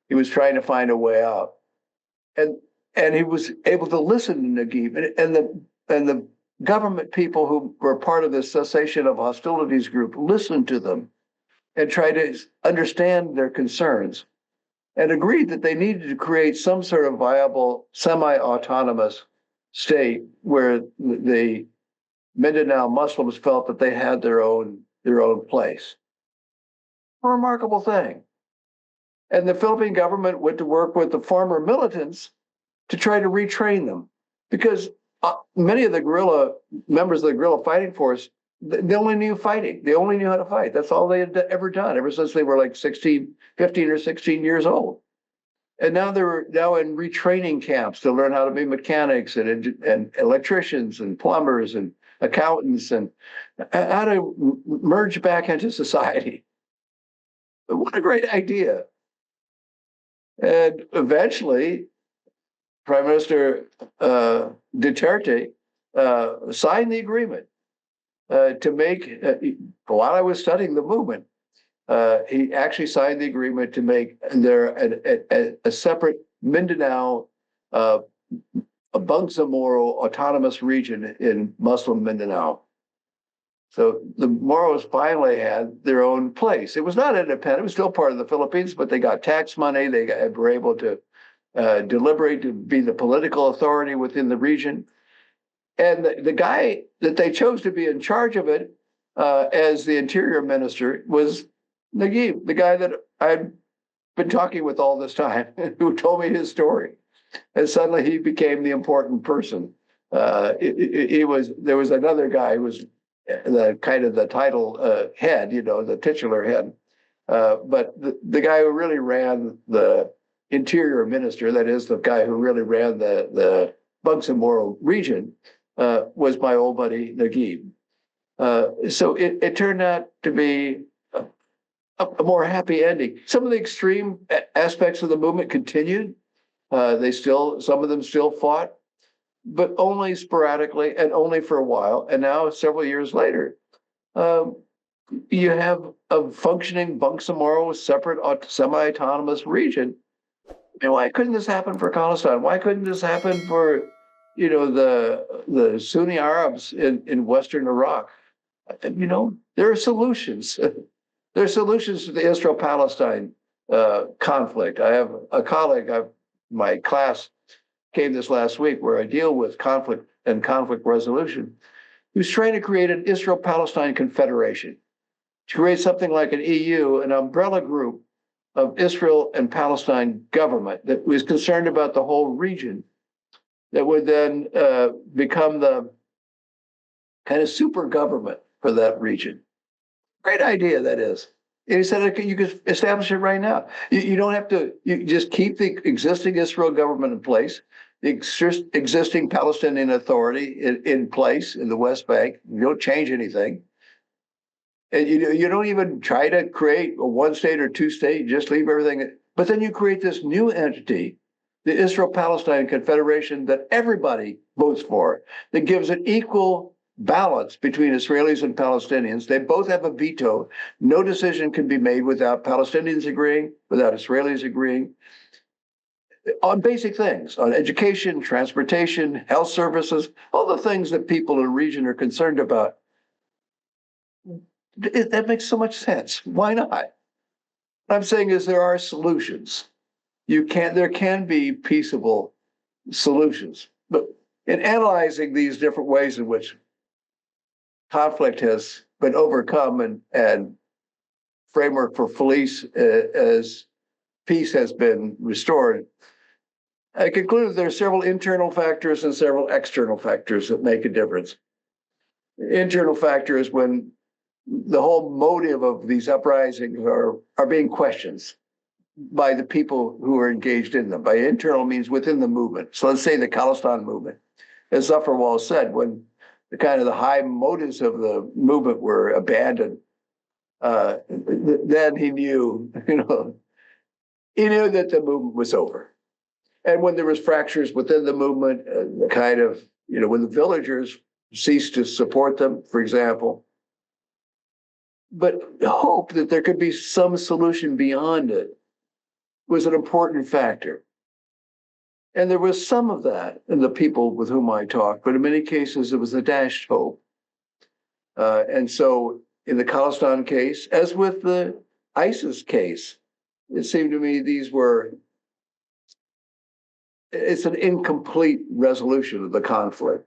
was trying to find a way out. And he was able to listen to Naguib, and the government people who were part of the cessation of hostilities group listened to them and tried to understand their concerns, and agreed that they needed to create some sort of viable semi-autonomous state where the Mindanao Muslims felt that they had their own place. A remarkable thing. And the Philippine government went to work with the former militants to try to retrain them, because many of the members of the guerrilla fighting force, they only knew fighting. They only knew how to fight. That's all they had ever done ever since they were like 15 or 16 years old. And now they're in retraining camps to learn how to be mechanics and electricians and plumbers and accountants and how to merge back into society. What a great idea. And eventually, Prime Minister Duterte signed the agreement to make, while I was studying the movement, he actually signed the agreement to make there a separate Mindanao, a Bangsamoro autonomous region in Muslim Mindanao. So the Moros finally had their own place. It was not independent; it was still part of the Philippines, but they got tax money. They were able to deliberate to be the political authority within the region. And the guy that they chose to be in charge of it as the interior minister was Naguib, the guy that I'd been talking with all this time, who told me his story. And suddenly he became the important person. There was another guy who was the kind of the title head, the titular head. But the guy who really ran the interior minister, that is the guy who really ran the Bangsamoro region, was my old buddy Naguib. So it turned out to be a more happy ending. Some of the extreme aspects of the movement continued. Some of them still fought, but only sporadically and only for a while. And now, several years later, you have a functioning Bangsamoro separate semi-autonomous region. And why couldn't this happen for Khalistan? Why couldn't this happen for, the Sunni Arabs in Western Iraq? There are solutions. There are solutions to the Israel-Palestine conflict. I have a colleague, my class came this last week where I deal with conflict and conflict resolution, who's trying to create an Israel-Palestine confederation, to create something like an EU, an umbrella group of Israel and Palestine government that was concerned about the whole region, that would then become the kind of super government for that region. Great idea, that is. And he said you could establish it right now. You don't have to, you just keep the existing Israel government in place, the existing Palestinian Authority in place in the West Bank. You don't change anything. And you don't even try to create a one state or two state, you just leave everything. But then you create this new entity the Israel-Palestine Confederation that everybody votes for, that gives an equal balance between Israelis and Palestinians. They both have a veto. No decision can be made without Palestinians agreeing, without Israelis agreeing, on basic things, on education, transportation, health services, all the things that people in the region are concerned about. That makes so much sense. Why not? What I'm saying is there are solutions. There can be peaceable solutions. But in analyzing these different ways in which conflict has been overcome and framework for police as peace has been restored, I concluded there are several internal factors and several external factors that make a difference. Internal factor is when the whole motive of these uprisings are being questioned by the people who are engaged in them. By internal means within the movement. So let's say the Khalistan movement. As Zufferwald said, when the high motives of the movement were abandoned, then he knew, he knew that the movement was over. And when there was fractures within the movement, when the villagers ceased to support them, for example, but hope that there could be some solution beyond it was an important factor. And there was some of that in the people with whom I talked, but in many cases it was a dashed hope. And so in the Khalistan case, as with the ISIS case, it seemed to me it's an incomplete resolution of the conflict.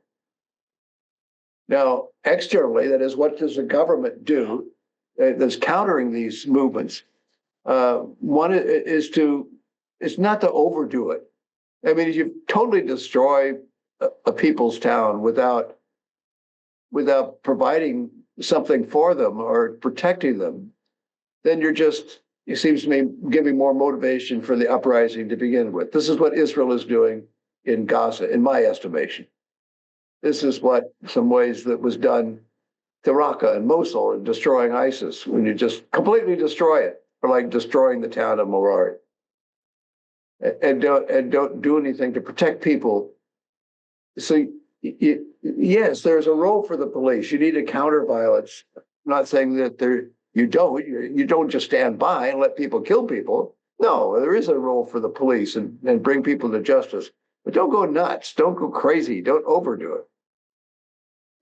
Now, externally, that is, what does the government do that's countering these movements? One is not to overdo it. I mean, if you totally destroy a people's town without providing something for them or protecting them, then it seems to me, giving more motivation for the uprising to begin with. This is what Israel is doing in Gaza, in my estimation. This is what some ways that was done to Raqqa and Mosul in destroying ISIS, when you just completely destroy it, or like destroying the town of Morar, and don't do anything to protect people. So yes, there's a role for the police. You need to counter violence. I'm not saying that you don't just stand by and let people kill people. No, there is a role for the police and bring people to justice. But don't go nuts. Don't go crazy. Don't overdo it.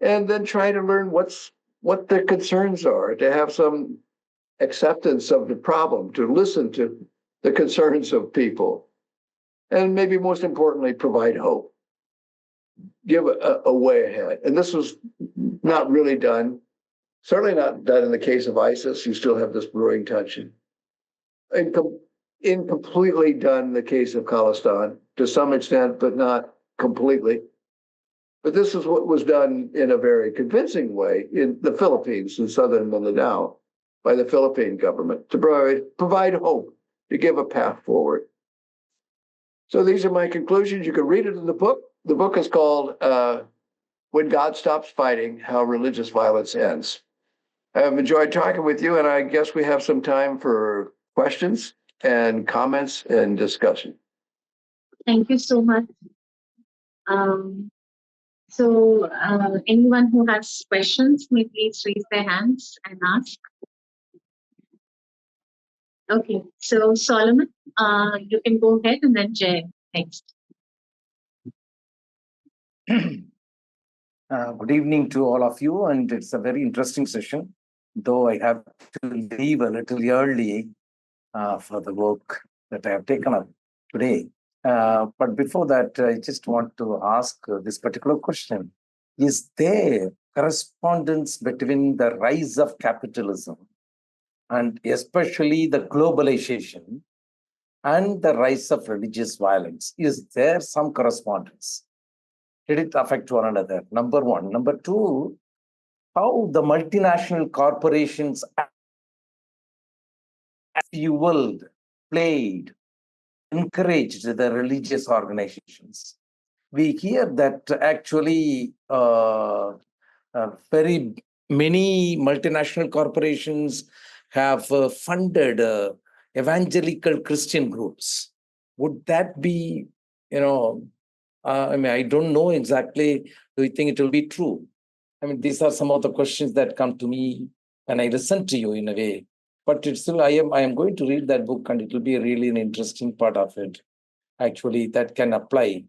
And then try to learn what their concerns are, to have some acceptance of the problem, to listen to the concerns of people. And maybe most importantly, provide hope. Give a way ahead. And this was not really done. Certainly not done in the case of ISIS. You still have this brewing tension. Incompletely done in the case of Khalistan, to some extent, but not completely. But this is what was done in a very convincing way in the Philippines, in southern Mindanao, by the Philippine government, to provide hope, to give a path forward. So these are my conclusions. You can read it in the book. The book is called When God Stops Fighting, How Religious Violence Ends. I've enjoyed talking with you, and I guess we have some time for questions and comments and discussion. Thank you so much. Anyone who has questions, may please raise their hands and ask. Okay, so Solomon, you can go ahead, and then Jay next. Good evening to all of you, and it's a very interesting session, though I have to leave a little early for the work that I have taken up today. But before that, I just want to ask this particular question. Is there correspondence between the rise of capitalism and especially the globalization and the rise of religious violence? Is there some correspondence? Did it affect one another? Number one. Number two, how the multinational corporations fueled, played, encouraged the religious organizations. We hear that actually very many multinational corporations have funded evangelical Christian groups. Would that be I don't know exactly, do you think it will be true? I mean, these are some of the questions that come to me when I listen to you in a way. But it's still, I am going to read that book, and it will be really an interesting part of it, actually, that can apply.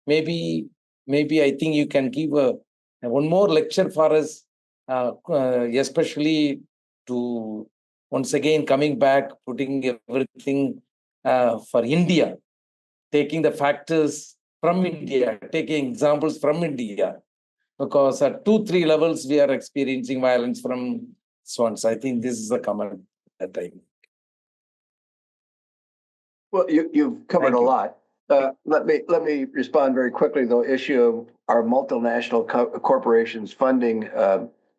Maybe I think you can give one more lecture for us, especially to once again coming back, putting everything for India, taking the factors from India, taking examples from India, because at 2-3 levels we are experiencing violence from swans. I think this is a comment that I. Well, you've covered a lot. Let me respond very quickly, though. Issue of our multinational corporations funding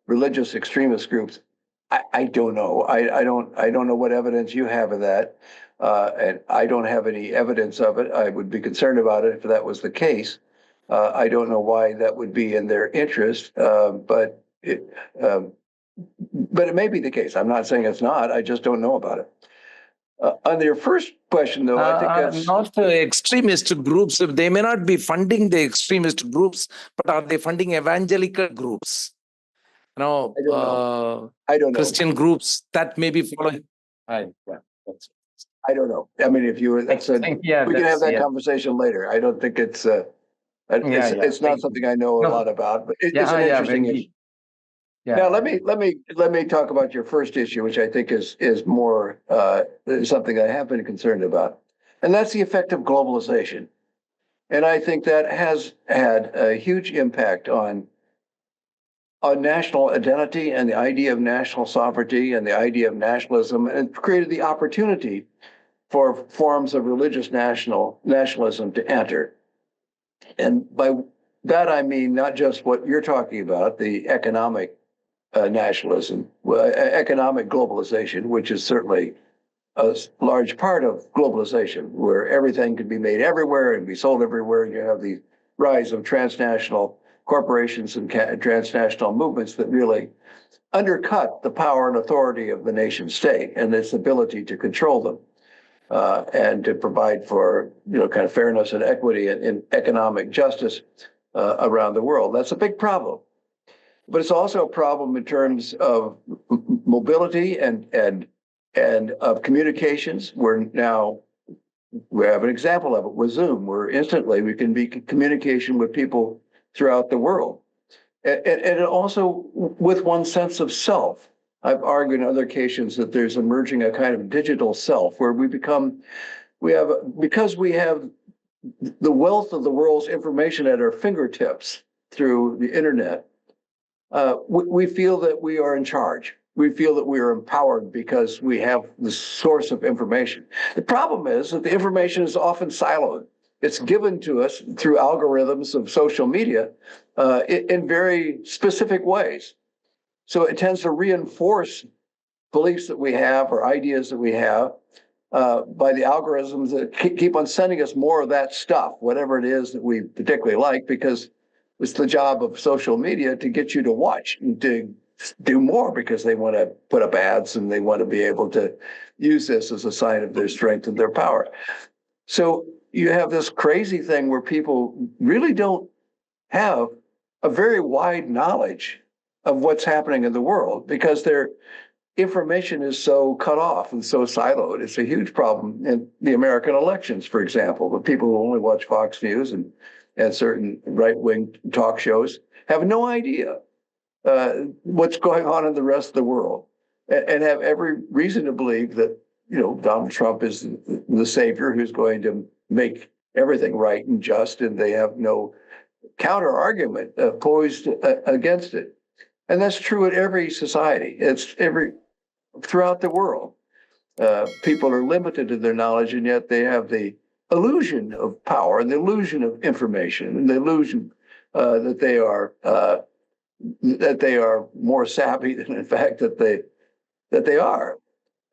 religious extremist groups. I don't know. I don't know what evidence you have of that, and I don't have any evidence of it. I would be concerned about it if that was the case. I don't know why that would be in their interest, but it may be the case. I'm not saying it's not. I just don't know about it. On your first question, though, I think that's not extremist groups. They may not be funding the extremist groups, but are they funding evangelical groups? I don't know. I don't know. Christian groups that may be following. I don't know. I mean, if you we can have that conversation later. I don't think it's not something I know a lot about, but it's an interesting issue. Now let me talk about your first issue, which I think is more something I have been concerned about, and that's the effect of globalization. And I think that has had a huge impact on national identity and the idea of national sovereignty and the idea of nationalism, and created the opportunity for forms of religious nationalism to enter. And by that I mean not just what you're talking about, the economic nationalism, economic globalization, which is certainly a large part of globalization, where everything can be made everywhere and be sold everywhere, and you have the rise of transnational corporations and transnational movements that really undercut the power and authority of the nation state and its ability to control them and to provide for kind of fairness and equity and economic justice around the world. That's a big problem. But it's also a problem in terms of mobility and of communications. We have an example of it with Zoom, where instantly we can be in communication with people throughout the world. And also with one's sense of self. I've argued in other occasions that there's emerging a kind of digital self where because we have the wealth of the world's information at our fingertips through the internet, we feel that we are in charge. We feel that we are empowered because we have the source of information. The problem is that the information is often siloed. It's given to us through algorithms of social media in very specific ways. So it tends to reinforce beliefs that we have or ideas that we have by the algorithms that keep on sending us more of that stuff, whatever it is that we particularly like, because it's the job of social media to get you to watch and to do more, because they want to put up ads and they want to be able to use this as a sign of their strength and their power. So you have this crazy thing where people really don't have a very wide knowledge of what's happening in the world because their information is so cut off and so siloed. It's a huge problem in the American elections, for example. The people who only watch Fox News and certain right-wing talk shows have no idea what's going on in the rest of the world, and have every reason to believe that Donald Trump is the savior who's going to make everything right and just, and they have no counter argument posed against it. And that's true in every society. It's throughout the world. People are limited in their knowledge, and yet they have the illusion of power and the illusion of information and the illusion that they are more savvy than in fact that they are.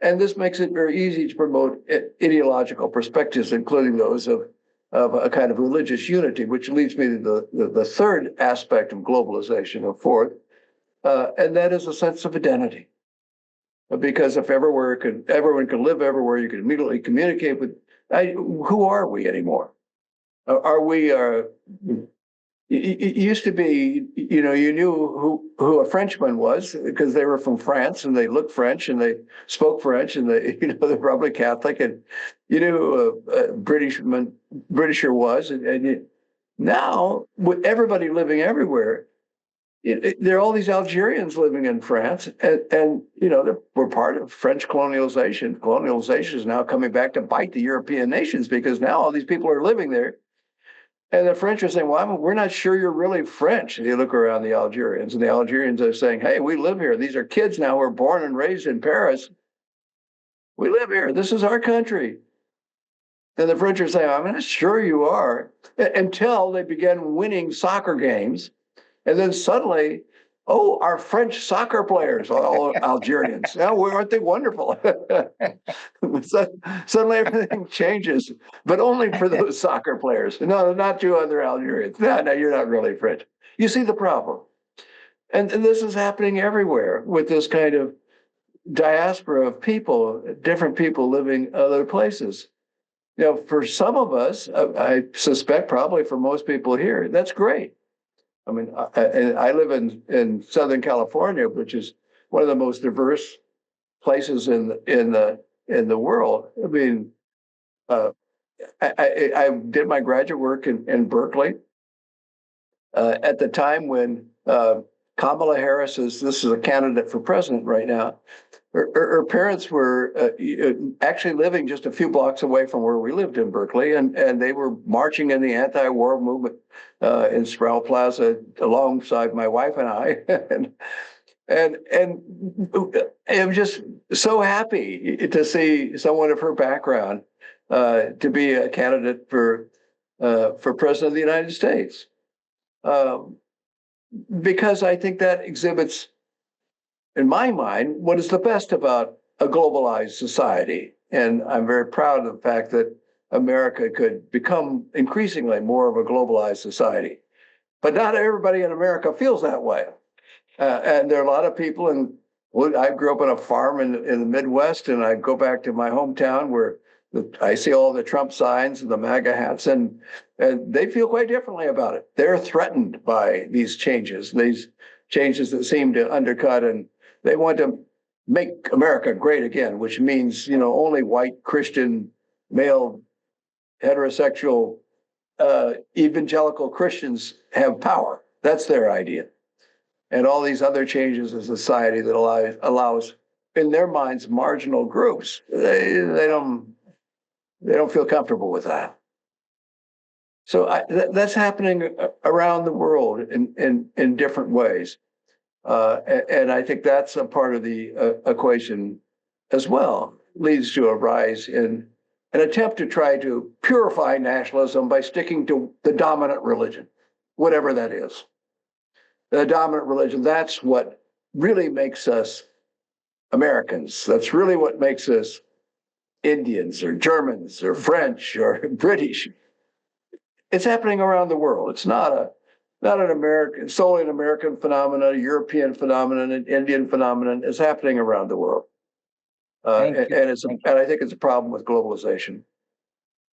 And this makes it very easy to promote ideological perspectives, including those of a kind of religious unity, which leads me to the third aspect of globalization, or fourth, and that is a sense of identity. Because if everyone can live everywhere, you can immediately communicate with. Who are we anymore? Are we? It used to be, you know, you knew who a Frenchman was because they were from France and they looked French and they spoke French and they, you know, they're probably Catholic, and you knew who a Britisher was, and now with everybody living everywhere, there are all these Algerians living in France, and you know, we're part of French colonialization. Colonialization is now coming back to bite the European nations because now all these people are living there. And the French are saying, well, we're not sure you're really French. And you look around the Algerians, and the Algerians are saying, hey, we live here. These are kids now who are born and raised in Paris. We live here. This is our country. And the French are saying, I'm not sure you are, until they began winning soccer games. And then suddenly, oh, our French soccer players, all Algerians. Now, aren't they wonderful? Suddenly everything changes, but only for those soccer players. No, not you other Algerians. No, you're not really French. You see the problem. And this is happening everywhere with this kind of diaspora of people, different people living other places. You know, for some of us, I suspect probably for most people here, that's great. I mean, I live in Southern California, which is one of the most diverse places in the world. I mean, I did my graduate work in Berkeley at the time when Kamala Harris this is a candidate for president right now. Her parents were actually living just a few blocks away from where we lived in Berkeley, and they were marching in the anti-war movement in Sproul Plaza alongside my wife and I, and I'm just so happy to see someone of her background to be a candidate for president of the United States, because I think that exhibits, in my mind, what is the best about a globalized society. And I'm very proud of the fact that America could become increasingly more of a globalized society. But not everybody in America feels that way. And there are a lot of people, and I grew up on a farm in the Midwest, and I go back to my hometown where I see all the Trump signs and the MAGA hats, and they feel quite differently about it. They're threatened by these changes that seem to undercut, and they want to make America great again, which means, you know, only white, Christian, male, heterosexual, evangelical Christians have power. That's their idea. And all these other changes in society that allows, in their minds, marginal groups, they don't feel comfortable with that. So that's happening around the world in different ways. And I think that's a part of the equation as well, leads to a rise in an attempt to try to purify nationalism by sticking to the dominant religion, whatever that is. The dominant religion, that's what really makes us Americans. That's really what makes us Indians or Germans or French or British. It's happening around the world. It's not an American, solely an American phenomenon, a European phenomenon, an Indian phenomenon. It's happening around the world. And I think it's a problem with globalization.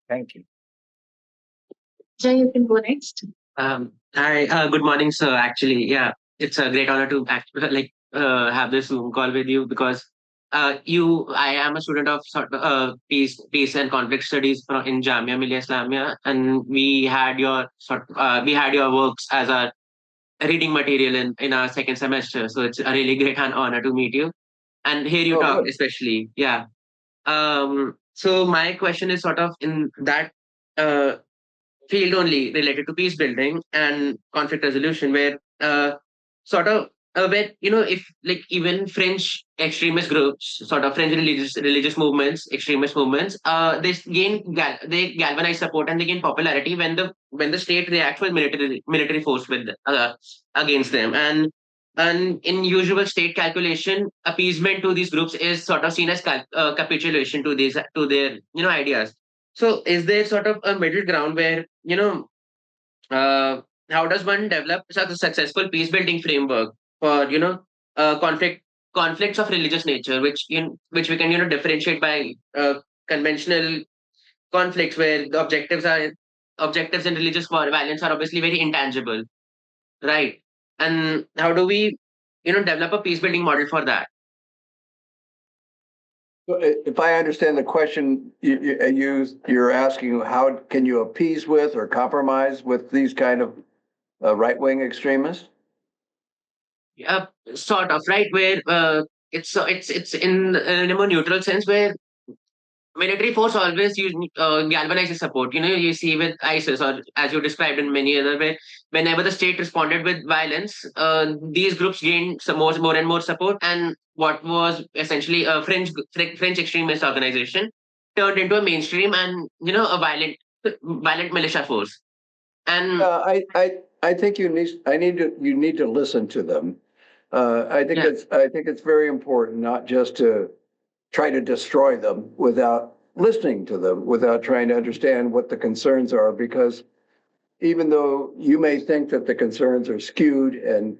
Thank you. Jay, you can go next. Hi, good morning, sir. Actually, yeah, it's a great honor to have this Zoom call with you because I am a student of peace and conflict studies in Jamia Millia Islamia, and we had your works as a reading material in our second semester. So it's a really great honor to meet you and hear you talk, good. especially. Yeah. So my question is sort of in that field only related to peace building and conflict resolution, where where if like even French extremist groups, sort of French religious movements, extremist movements, they galvanize support and they gain popularity when the state reacts with military force against them, and in usual state calculation, appeasement to these groups is sort of seen as capitulation to their ideas. So is there sort of a middle ground where how does one develop such a successful peace building framework for conflicts of religious nature, which we can differentiate by conventional conflicts where the objectives are objectives in religious violence are obviously very intangible, right? And how do we, develop a peace building model for that? If I understand the question, you're asking how can you appease with or compromise with these kind of right-wing extremists? Sort of, right? Where it's in a more neutral sense, where military force always galvanizes support. You see with ISIS, or as you described in many other way, whenever the state responded with violence, these groups gained some more and more support, and what was essentially a French extremist organization turned into a mainstream and a violent militia force. And I think you need to listen to them. I think it's very important not just to try to destroy them without listening to them, without trying to understand what the concerns are, because even though you may think that the concerns are skewed and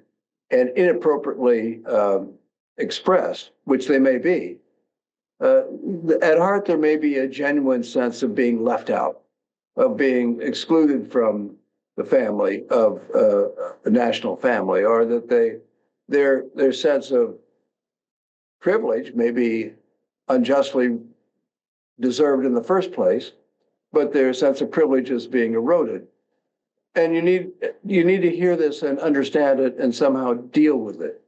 inappropriately expressed, which they may be, at heart there may be a genuine sense of being left out, of being excluded from the family of the national family, or that their sense of privilege may be unjustly deserved in the first place, but their sense of privilege is being eroded. And you need to hear this and understand it and somehow deal with it.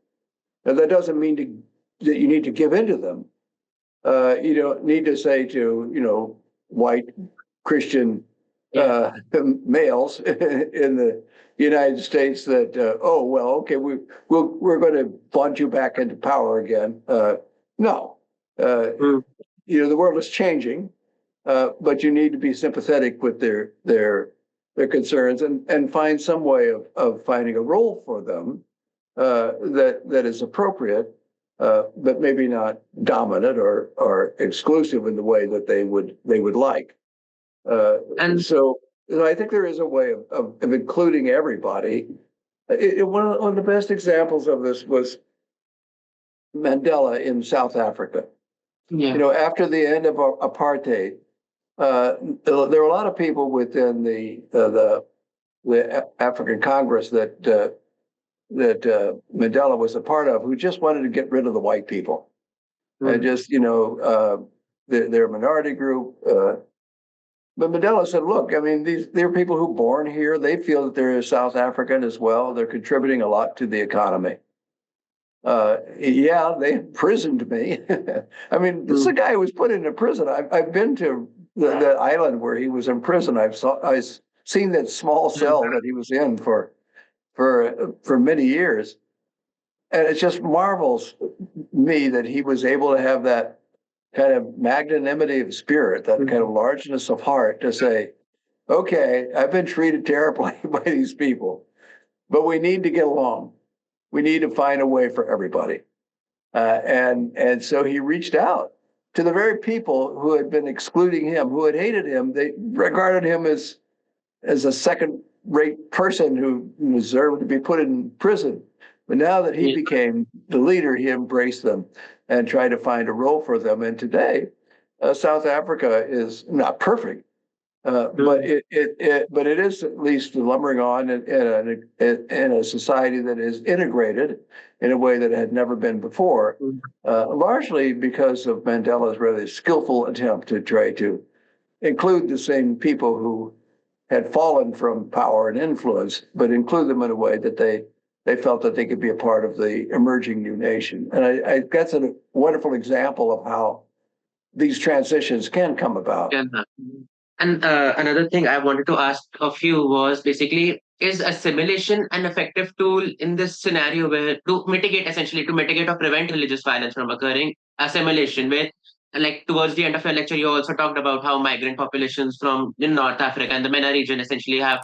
Now, that doesn't mean that you need to give in to them. You don't need to say to, white Christian males in the United States that, oh, well, okay, we're going to blunt you back into power again. No. The world is changing, but you need to be sympathetic with their concerns and find some way of finding a role for them that is appropriate, but maybe not dominant or exclusive in the way that they would like. And so I think there is a way of including everybody. One of the best examples of this was Mandela in South Africa. Yeah. After the end of apartheid, there were a lot of people within the African Congress that Mandela was a part of who just wanted to get rid of the white people. And just, they're a minority group. But Mandela said, look, I mean, they're people who are born here. They feel that they're South African as well. They're contributing a lot to the economy. They imprisoned me. I mean, this is a guy who was put into prison. I've been to the island where he was in prison. I've seen that small cell that he was in for many years. And it just marvels me that he was able to have that kind of magnanimity of spirit, that kind of largeness of heart to say, okay, I've been treated terribly by these people, but we need to get along. We need to find a way for everybody. And so he reached out to the very people who had been excluding him, who had hated him. They regarded him as a second-rate person who deserved to be put in prison. But now that he became the leader, he embraced them and tried to find a role for them. And today, South Africa is not perfect, but it is at least lumbering on in a society that is integrated in a way that it had never been before, largely because of Mandela's really skillful attempt to try to include the same people who had fallen from power and influence, but include them in a way that they felt that they could be a part of the emerging new nation. And that's a wonderful example of how these transitions can come about. And another thing I wanted to ask of you was basically, is assimilation an effective tool in this scenario where to mitigate or prevent religious violence from occurring? Assimilation, where like towards the end of your lecture, you also talked about how migrant populations from North Africa and the MENA region essentially have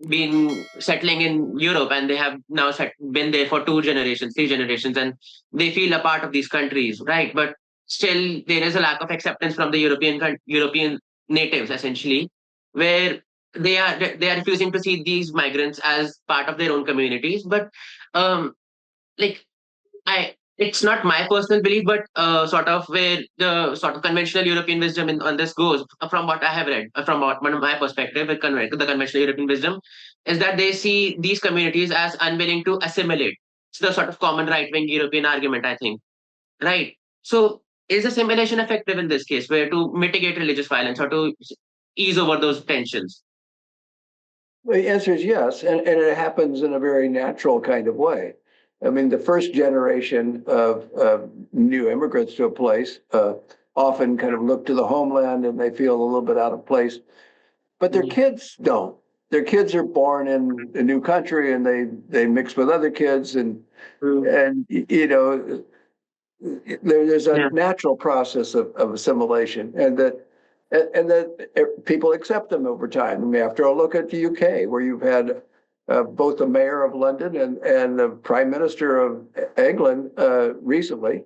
been settling in Europe, and they have now been there for 2 generations, 3 generations, and they feel a part of these countries, right? But still, there is a lack of acceptance from the European natives, essentially, where they are refusing to see these migrants as part of their own communities. But like I it's not my personal belief, but sort of where the sort of conventional European wisdom on this goes, from what I have read, from one of my perspective, the conventional European wisdom is that they see these communities as unwilling to assimilate. It's the sort of common right-wing European argument, I think. Right. So is assimilation effective in this case, where to mitigate religious violence or to ease over those tensions? Well, the answer is yes, and it happens in a very natural kind of way. I mean, the first generation of new immigrants to a place often kind of look to the homeland and they feel a little bit out of place, but their kids don't. Their kids are born in a new country and they mix with other kids and you know there's a natural process of assimilation and that people accept them over time. I mean, after a look at the UK, where you've had both the mayor of London and the prime minister of England recently,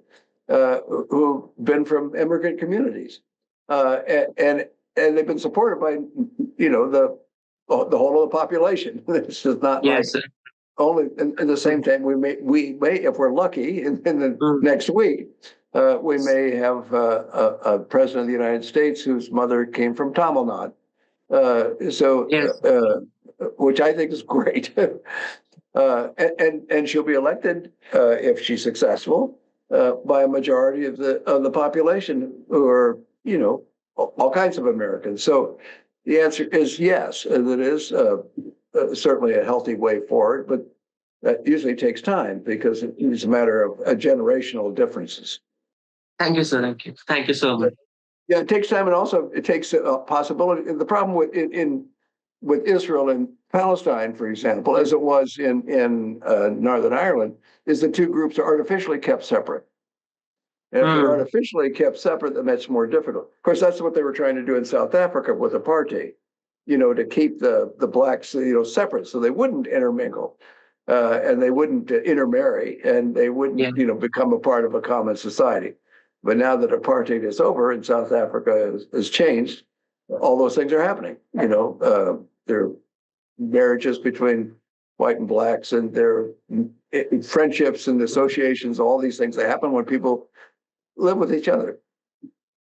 who've been from immigrant communities, and they've been supported by the whole of the population. It's just not like only in the same time we may if we're lucky in the next week. We may have a president of the United States whose mother came from Tamil Nadu, which I think is great. And she'll be elected if she's successful by a majority of the population who are all kinds of Americans. So the answer is yes, and it is certainly a healthy way forward, but that usually takes time because it's a matter of generational differences. Thank you, sir. Thank you. Thank you so much. Yeah, it takes time, and also it takes a possibility. The problem with Israel and Palestine, for example, as it was in Northern Ireland, is the two groups are artificially kept separate. And if they're artificially kept separate, then that's more difficult. Of course, that's what they were trying to do in South Africa with apartheid, to keep the blacks, separate so they wouldn't intermingle. And they wouldn't intermarry, and they wouldn't, become a part of a common society. But now that apartheid is over and South Africa has changed, all those things are happening. There are marriages between white and blacks, and there are friendships and associations. All these things that happen when people live with each other.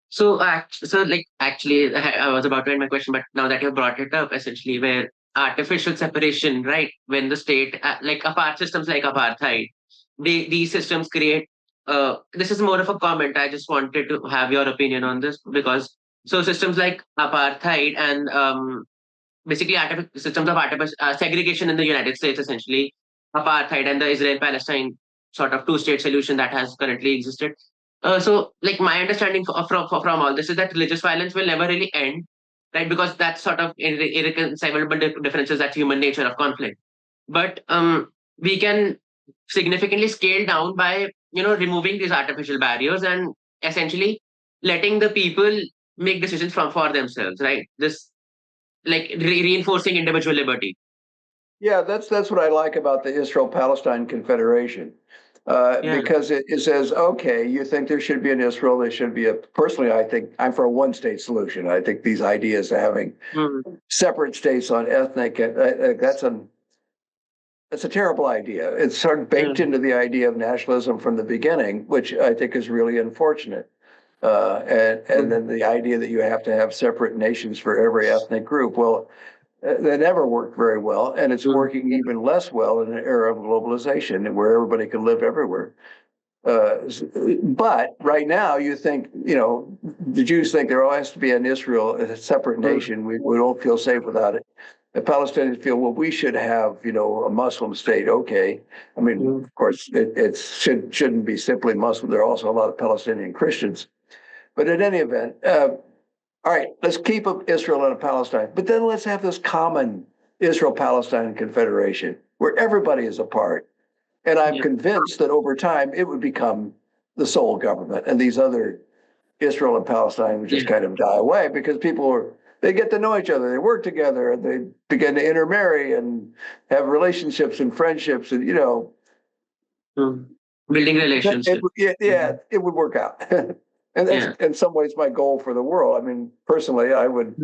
So, actually, I was about to end my question, but now that you brought it up, essentially, where artificial separation, right? When the state, systems like apartheid, these systems create. This is more of a comment. I just wanted to have your opinion on this because systems like apartheid and basically systems of segregation in the United States, essentially apartheid and the Israel-Palestine sort of two-state solution that has currently existed. My understanding from all this is that religious violence will never really end, right? Because that's sort of irreconcilable differences, that's human nature of conflict. But we can significantly scale down by removing these artificial barriers and essentially letting the people make decisions for themselves, right? This reinforcing individual liberty. Yeah, that's what I like about the Israel-Palestine Confederation. Because it says, okay, you think there should be an Israel, there should be personally, I think I'm for a one-state solution. I think these ideas of having separate states on ethnic, that's a terrible idea. It's sort of baked into the idea of nationalism from the beginning, which I think is really unfortunate. And then the idea that you have to have separate nations for every ethnic group. Well, that never worked very well, and it's working even less well in an era of globalization where everybody can live everywhere. But right now, you think, the Jews think there always has to be an Israel, a separate nation. We don't feel safe without it. The Palestinians feel, well, we should have, a Muslim state. Okay. I mean, of course, it shouldn't be simply Muslim. There are also a lot of Palestinian Christians. But in any event, all right, let's keep Israel and Palestine, but then let's have this common Israel-Palestine Confederation where everybody is a part. And I'm convinced that over time it would become the sole government, and these other Israel and Palestine would just kind of die away because they get to know each other, they work together, and they begin to intermarry and have relationships and friendships, and building relationships. It would work out. And that's in some ways my goal for the world. I mean, personally, I would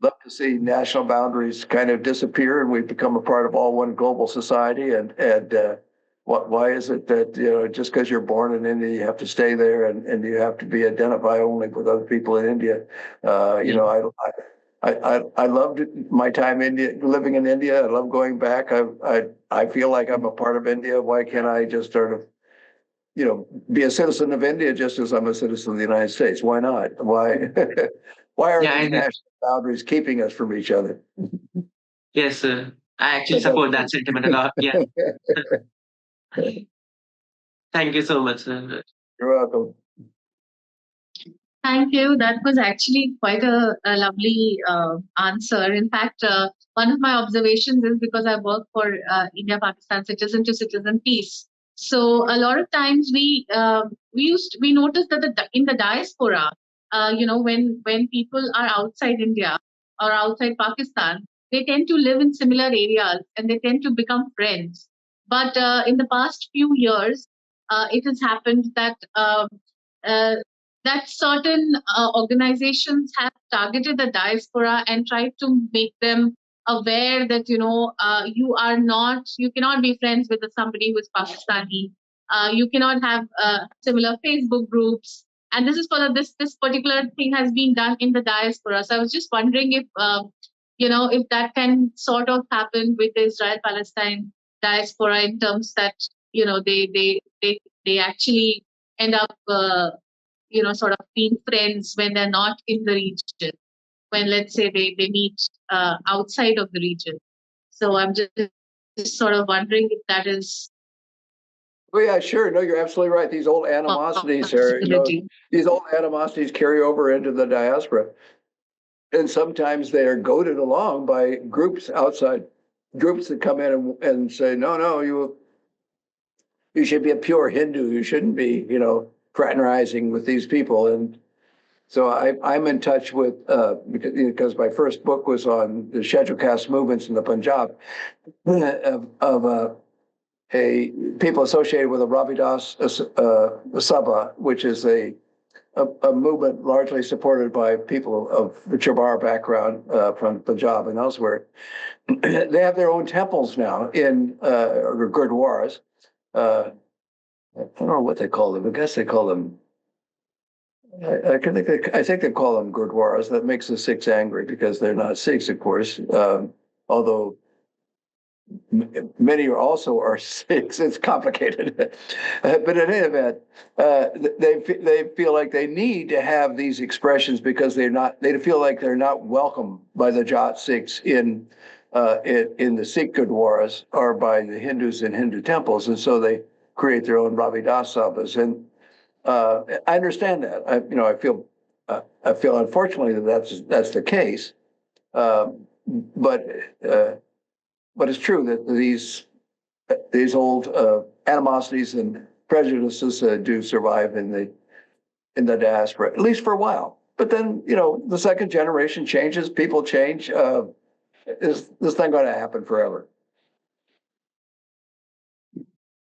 love to see national boundaries kind of disappear and we become a part of all one global society and Why is it that, just because you're born in India, you have to stay there and you have to be identify only with other people in India? I loved my time living in India. I love going back. I feel like I'm a part of India. Why can't I just sort of, be a citizen of India just as I'm a citizen of the United States? Why not? Why why are Yeah, these national boundaries keeping us from each other? yes, sir. I actually support that sentiment a lot. Yeah. Thank you so much, sir. You're welcome. Thank you. That was actually quite a lovely answer. In fact, one of my observations is because I work for India-Pakistan Citizen to Citizen Peace. So a lot of times we notice that in the diaspora, when people are outside India or outside Pakistan, they tend to live in similar areas and they tend to become friends. But in the past few years, it has happened uh, that certain organizations have targeted the diaspora and tried to make them aware that you cannot be friends with somebody who is Pakistani. You cannot have similar Facebook groups, and this is for this particular thing has been done in the diaspora. So I was just wondering if that can sort of happen with the Israel Palestine diaspora in terms that they actually end up sort of being friends when they're not in the region, when let's say they meet outside of the region. So I'm just sort of wondering if that is Oh yeah, sure. No, you're absolutely right. These old animosities carry over into the diaspora. And sometimes they are goaded along by outside groups that come in and say, no, you should be a pure Hindu. You shouldn't be, fraternizing with these people. And so I'm in touch with, because my first book was on the scheduled caste movements in the Punjab of a people associated with the Ravidas Sabha, which is a movement largely supported by people of the Chabar background from Punjab and elsewhere. They have their own temples now in Gurdwaras. I don't know what they call them. I guess they call them. I think they call them Gurdwaras. That makes the Sikhs angry because they're not Sikhs, of course. Although many are Sikhs. It's complicated. But in any event, they feel like they need to have these expressions because they feel like they're not welcome by the Jat Sikhs in the Sikh Gurdwaras or by the Hindus in Hindu temples, and so they create their own Ravidas Sabhas. And I understand that. I feel unfortunately that's the case. But it's true that these old animosities and prejudices do survive in the diaspora, at least for a while. But then, the second generation changes, people change. Is this thing going to happen forever?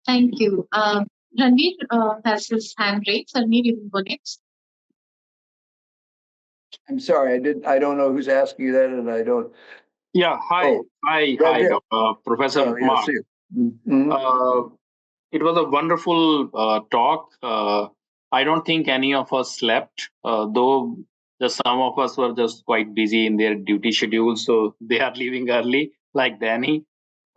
Thank you. Ranveer has his hand raised. Ranveer, you can go next. I'm sorry, I don't know who's asking you that, and I don't. Yeah, hi, Professor Mark. Mm-hmm. It was a wonderful talk. I don't think any of us slept, though some of us were just quite busy in their duty schedules, so they are leaving early, like Danny.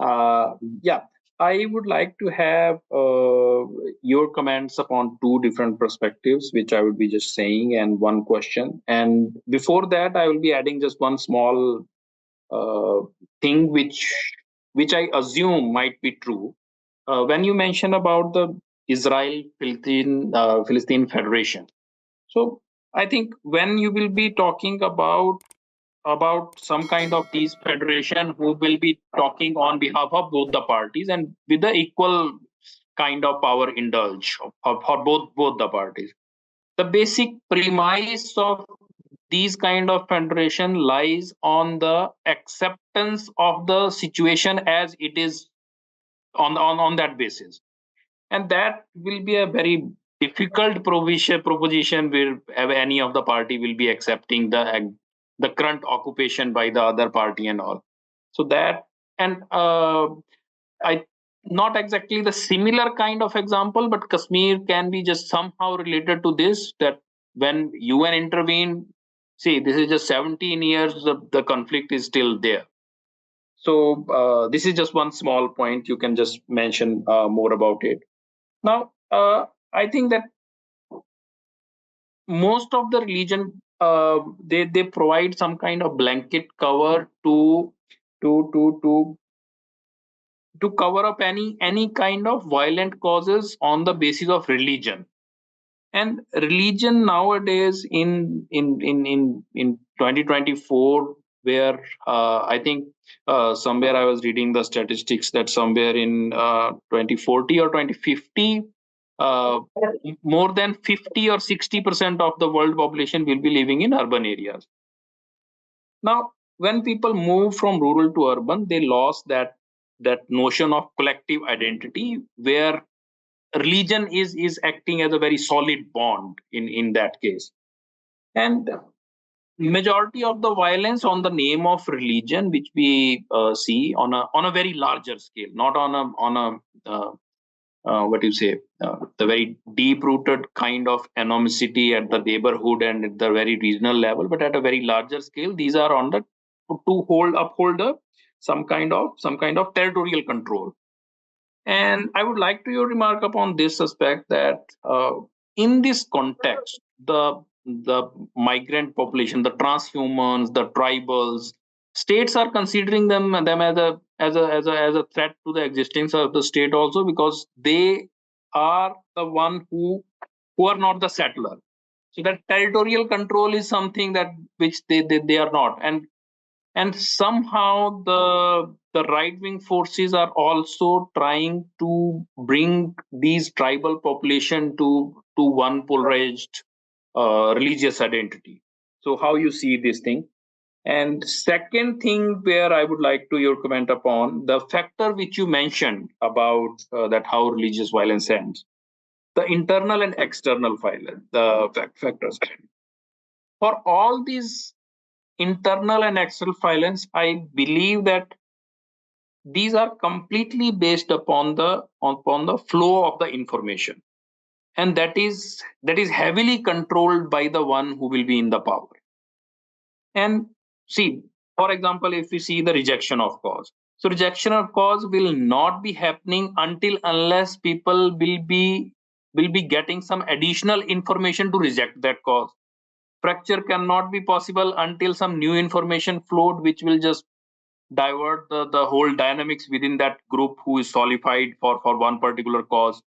Yeah, I would like to have your comments upon two different perspectives, which I would be just saying, and one question. And before that, I will be adding just one small thing which I assume might be true. When you mention about the Israel-Philistine Federation, so I think when you will be talking about some kind of these federation who will be talking on behalf of both the parties and with the equal kind of power indulge for both the parties. The basic premise of these kind of federation lies on the acceptance of the situation as it is on that basis, and that will be a very difficult proposition where any of the party will be accepting the current occupation by the other party and all. So that, and I not exactly the similar kind of example, but Kashmir can be just somehow related to this, that when UN intervened, see, this is just 17 years, the conflict is still there. So this is just one small point. You can just mention more about it. Now, I think that most of the religion, they provide some kind of blanket cover to to to to cover up any kind of violent causes on the basis of religion. And religion nowadays in 2024, where I think somewhere I was reading the statistics that somewhere in 2040 or 2050, more than 50 or 60% of the world population will be living in urban areas. Now, when people move from rural to urban, they lost that notion of collective identity, where religion is acting as a very solid bond in that case. And majority of the violence on the name of religion, which we see on a very larger scale, not on a what do you say, the very deep rooted kind of animosity at the neighborhood and at the very regional level, but at a very larger scale, these are on the to uphold some kind of territorial control. And I would like to remark upon this aspect that in this context, the migrant population, the transhumans, the tribals, states are considering them as a threat to the existence of the state also, because they are the one who are not the settler. So that territorial control is something that which they are not. And somehow the right wing forces are also trying to bring these tribal population to one polarized religious identity. So how you see this thing? And second thing where I would like to your comment upon the factor which you mentioned about that how religious violence ends, the internal and external violence, the factors. For all these internal and external violence, I believe that these are completely based upon the flow of the information, and that is heavily controlled by the one who will be in the power. And see, for example, if we see the rejection of cause, so rejection of cause will not be happening until unless people will be getting some additional information to reject that cause. Fracture cannot be possible until some new information flowed, which will just divert the whole dynamics within that group who is solidified for one particular cause.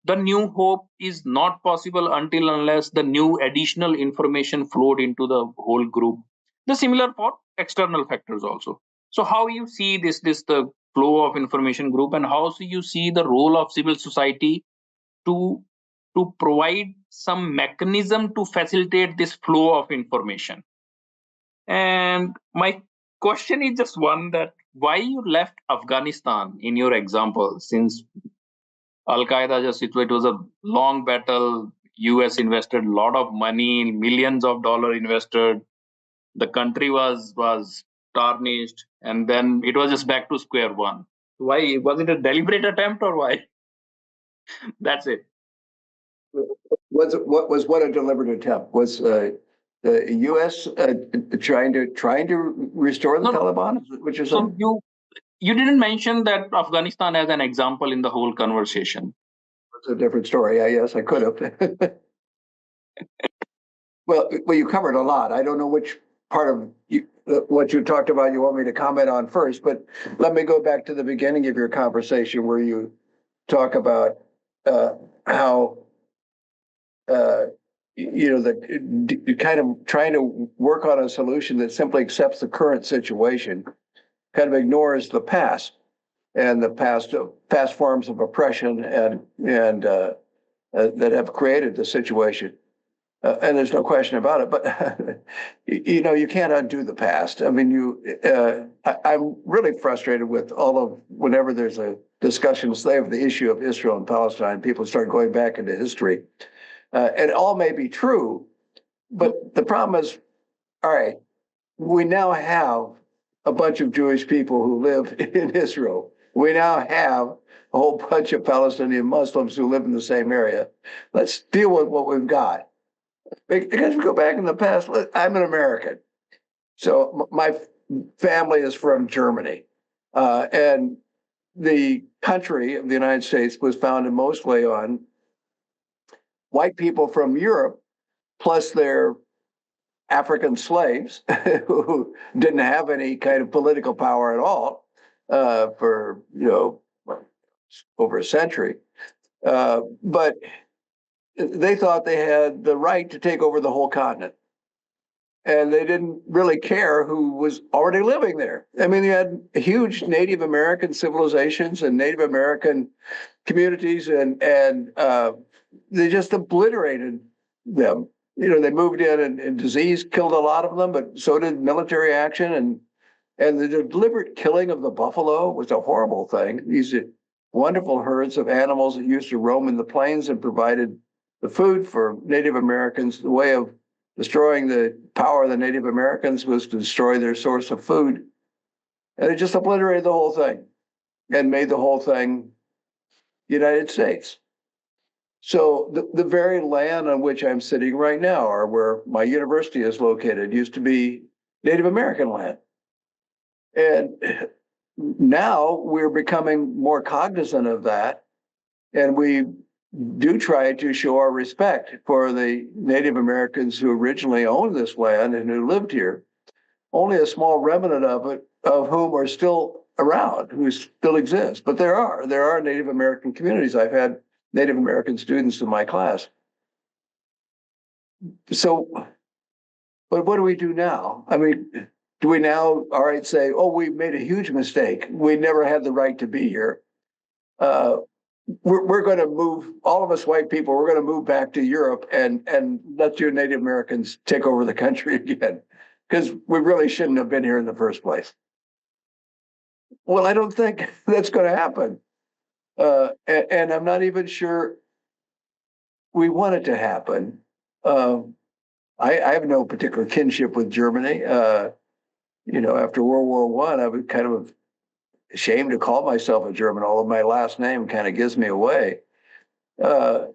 The new hope is not possible until unless the new additional information flowed into the whole group. The similar for external factors also. So how you see this the flow of information group, and how do you see the role of civil society to provide some mechanism to facilitate this flow of information? And my question is just one, that why you left Afghanistan in your example, since Al Qaeda it was a long battle. US invested a lot of money, millions of dollars invested. The country was tarnished, and then it was just back to square one. Why was it a deliberate attempt, or why? That's it. What a deliberate attempt? Was the U.S. Trying to restore the Taliban? Is that what you're saying? So you didn't mention that Afghanistan as an example in the whole conversation. It's a different story. Yes, I could have. Well, you covered a lot. I don't know which part of what you talked about you want me to comment on first, but let me go back to the beginning of your conversation where you talk about how the kind of trying to work on a solution that simply accepts the current situation, kind of ignores the past and the past forms of oppression and that have created the situation. And there's no question about it, but you can't undo the past. I mean, I'm really frustrated with whenever there's a discussion, say, of the issue of Israel and Palestine, people start going back into history. And it all may be true, but the problem is, all right, we now have a bunch of Jewish people who live in Israel. We now have whole bunch of Palestinian Muslims who live in the same area. Let's deal with what we've got. Because we go back in the past, I'm an American. So my family is from Germany. And the country of the United States was founded mostly on white people from Europe, plus their African slaves who didn't have any kind of political power at all for, over a century. But they thought they had the right to take over the whole continent. And they didn't really care who was already living there. I mean, you had huge Native American civilizations and Native American communities, and they just obliterated them. They moved in, and disease killed a lot of them, but so did military action, and the deliberate killing of the buffalo was a horrible thing. These wonderful herds of animals that used to roam in the plains and provided the food for Native Americans. The way of destroying the power of the Native Americans was to destroy their source of food. And it just obliterated the whole thing and made the whole thing United States. So the very land on which I'm sitting right now, or where my university is located, used to be Native American land. And now we're becoming more cognizant of that. And we do try to show our respect for the Native Americans who originally owned this land and who lived here. Only a small remnant of whom are still around, who still exist. But there are Native American communities. I've had Native American students in my class. So, but what do we do now? I mean, do we now, all right, say, oh, we made a huge mistake. We never had the right to be here. We're going to move, all of us white people, we're going to move back to Europe and let you Native Americans take over the country again, because we really shouldn't have been here in the first place. Well, I don't think that's going to happen. And I'm not even sure we want it to happen. I have no particular kinship with Germany. After World War I was kind of ashamed to call myself a German, although my last name kind of gives me away. I'm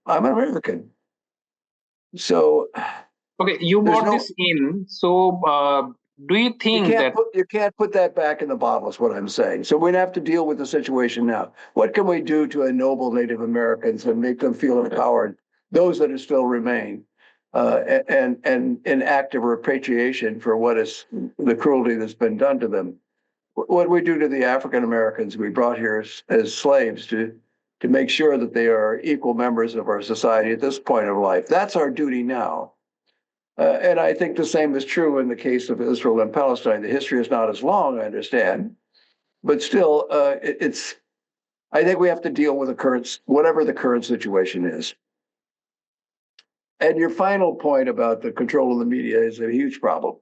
an American. So. Okay, you brought this in. So do you think you can't put that back in the bottle, is what I'm saying. So we have to deal with the situation now. What can we do to ennoble Native Americans and make them feel empowered, those that still remain, and in active repatriation for what is the cruelty that's been done to them? What do we do to the African Americans we brought here as slaves to make sure that they are equal members of our society at this point of life? That's our duty now. And I think the same is true in the case of Israel and Palestine. The history is not as long, I understand, but still, I think we have to deal with whatever the current situation is. And your final point about the control of the media is a huge problem.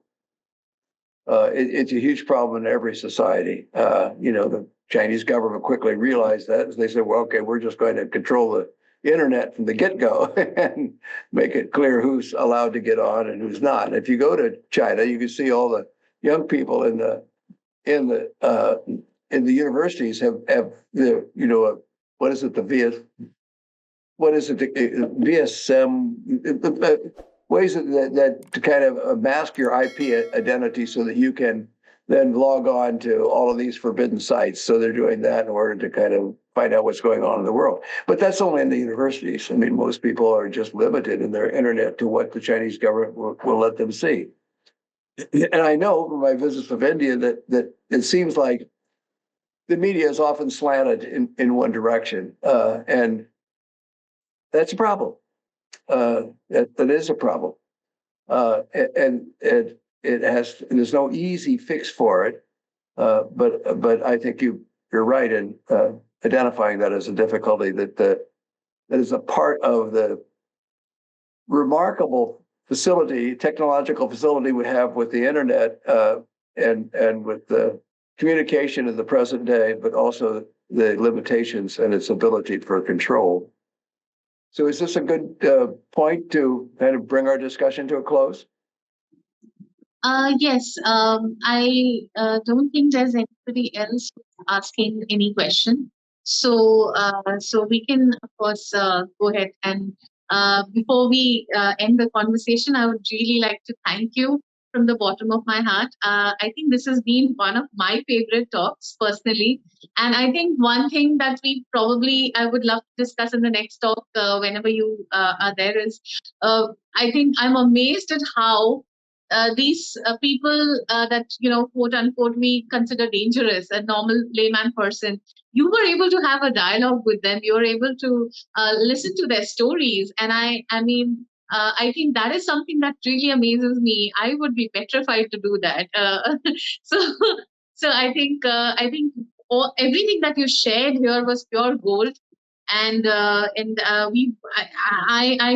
It's a huge problem in every society. The Chinese government quickly realized that. They said, well, okay, we're just going to control the internet from the get-go and make it clear who's allowed to get on and who's not. And if you go to China, you can see all the young people in the universities have the what is it, the VSM ways that to kind of mask your IP identity so that you can then log on to all of these forbidden sites. So they're doing that in order to kind of find out what's going on in the world. But that's only in the universities. I mean, most people are just limited in their internet to what the Chinese government will let them see. And I know from my visits of India that it seems like the media is often slanted in one direction. And that's a problem. That is a problem. There's no easy fix for it, but I think you're right in identifying that as a difficulty that is a part of the remarkable technological facility we have with the internet and with the communication in the present day, but also the limitations and its ability for control. So is this a good point to kind of bring our discussion to a close? Yes. I don't think there's anybody else asking any question. So, so we can, of course, go ahead and before we end the conversation, I would really like to thank you from the bottom of my heart. I think this has been one of my favorite talks personally. And I think one thing that I would love to discuss in the next talk whenever you are there is, I think I'm amazed at how these people that, quote unquote, we consider dangerous, a normal layman person, you were able to have a dialogue with them. You were able to listen to their stories. And I think that is something that really amazes me. I would be petrified to do that. So, so everything that you shared here was pure gold. And I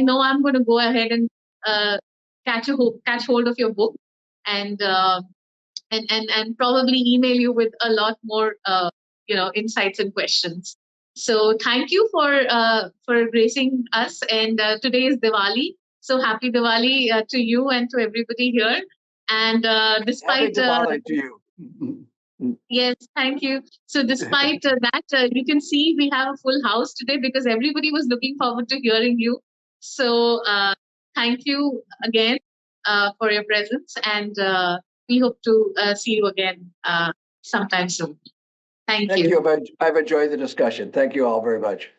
know I'm going to go ahead and catch hold of your book and and probably email you with a lot more insights and questions. So thank you for gracing us. And today is Diwali, so happy Diwali to you and to everybody here. And Happy despite Diwali to you. yes, thank you. So despite that, you can see we have a full house today because everybody was looking forward to hearing you. So thank you again for your presence, and we hope to see you again sometime soon. Thank you. Thank you. I've enjoyed the discussion. Thank you all very much.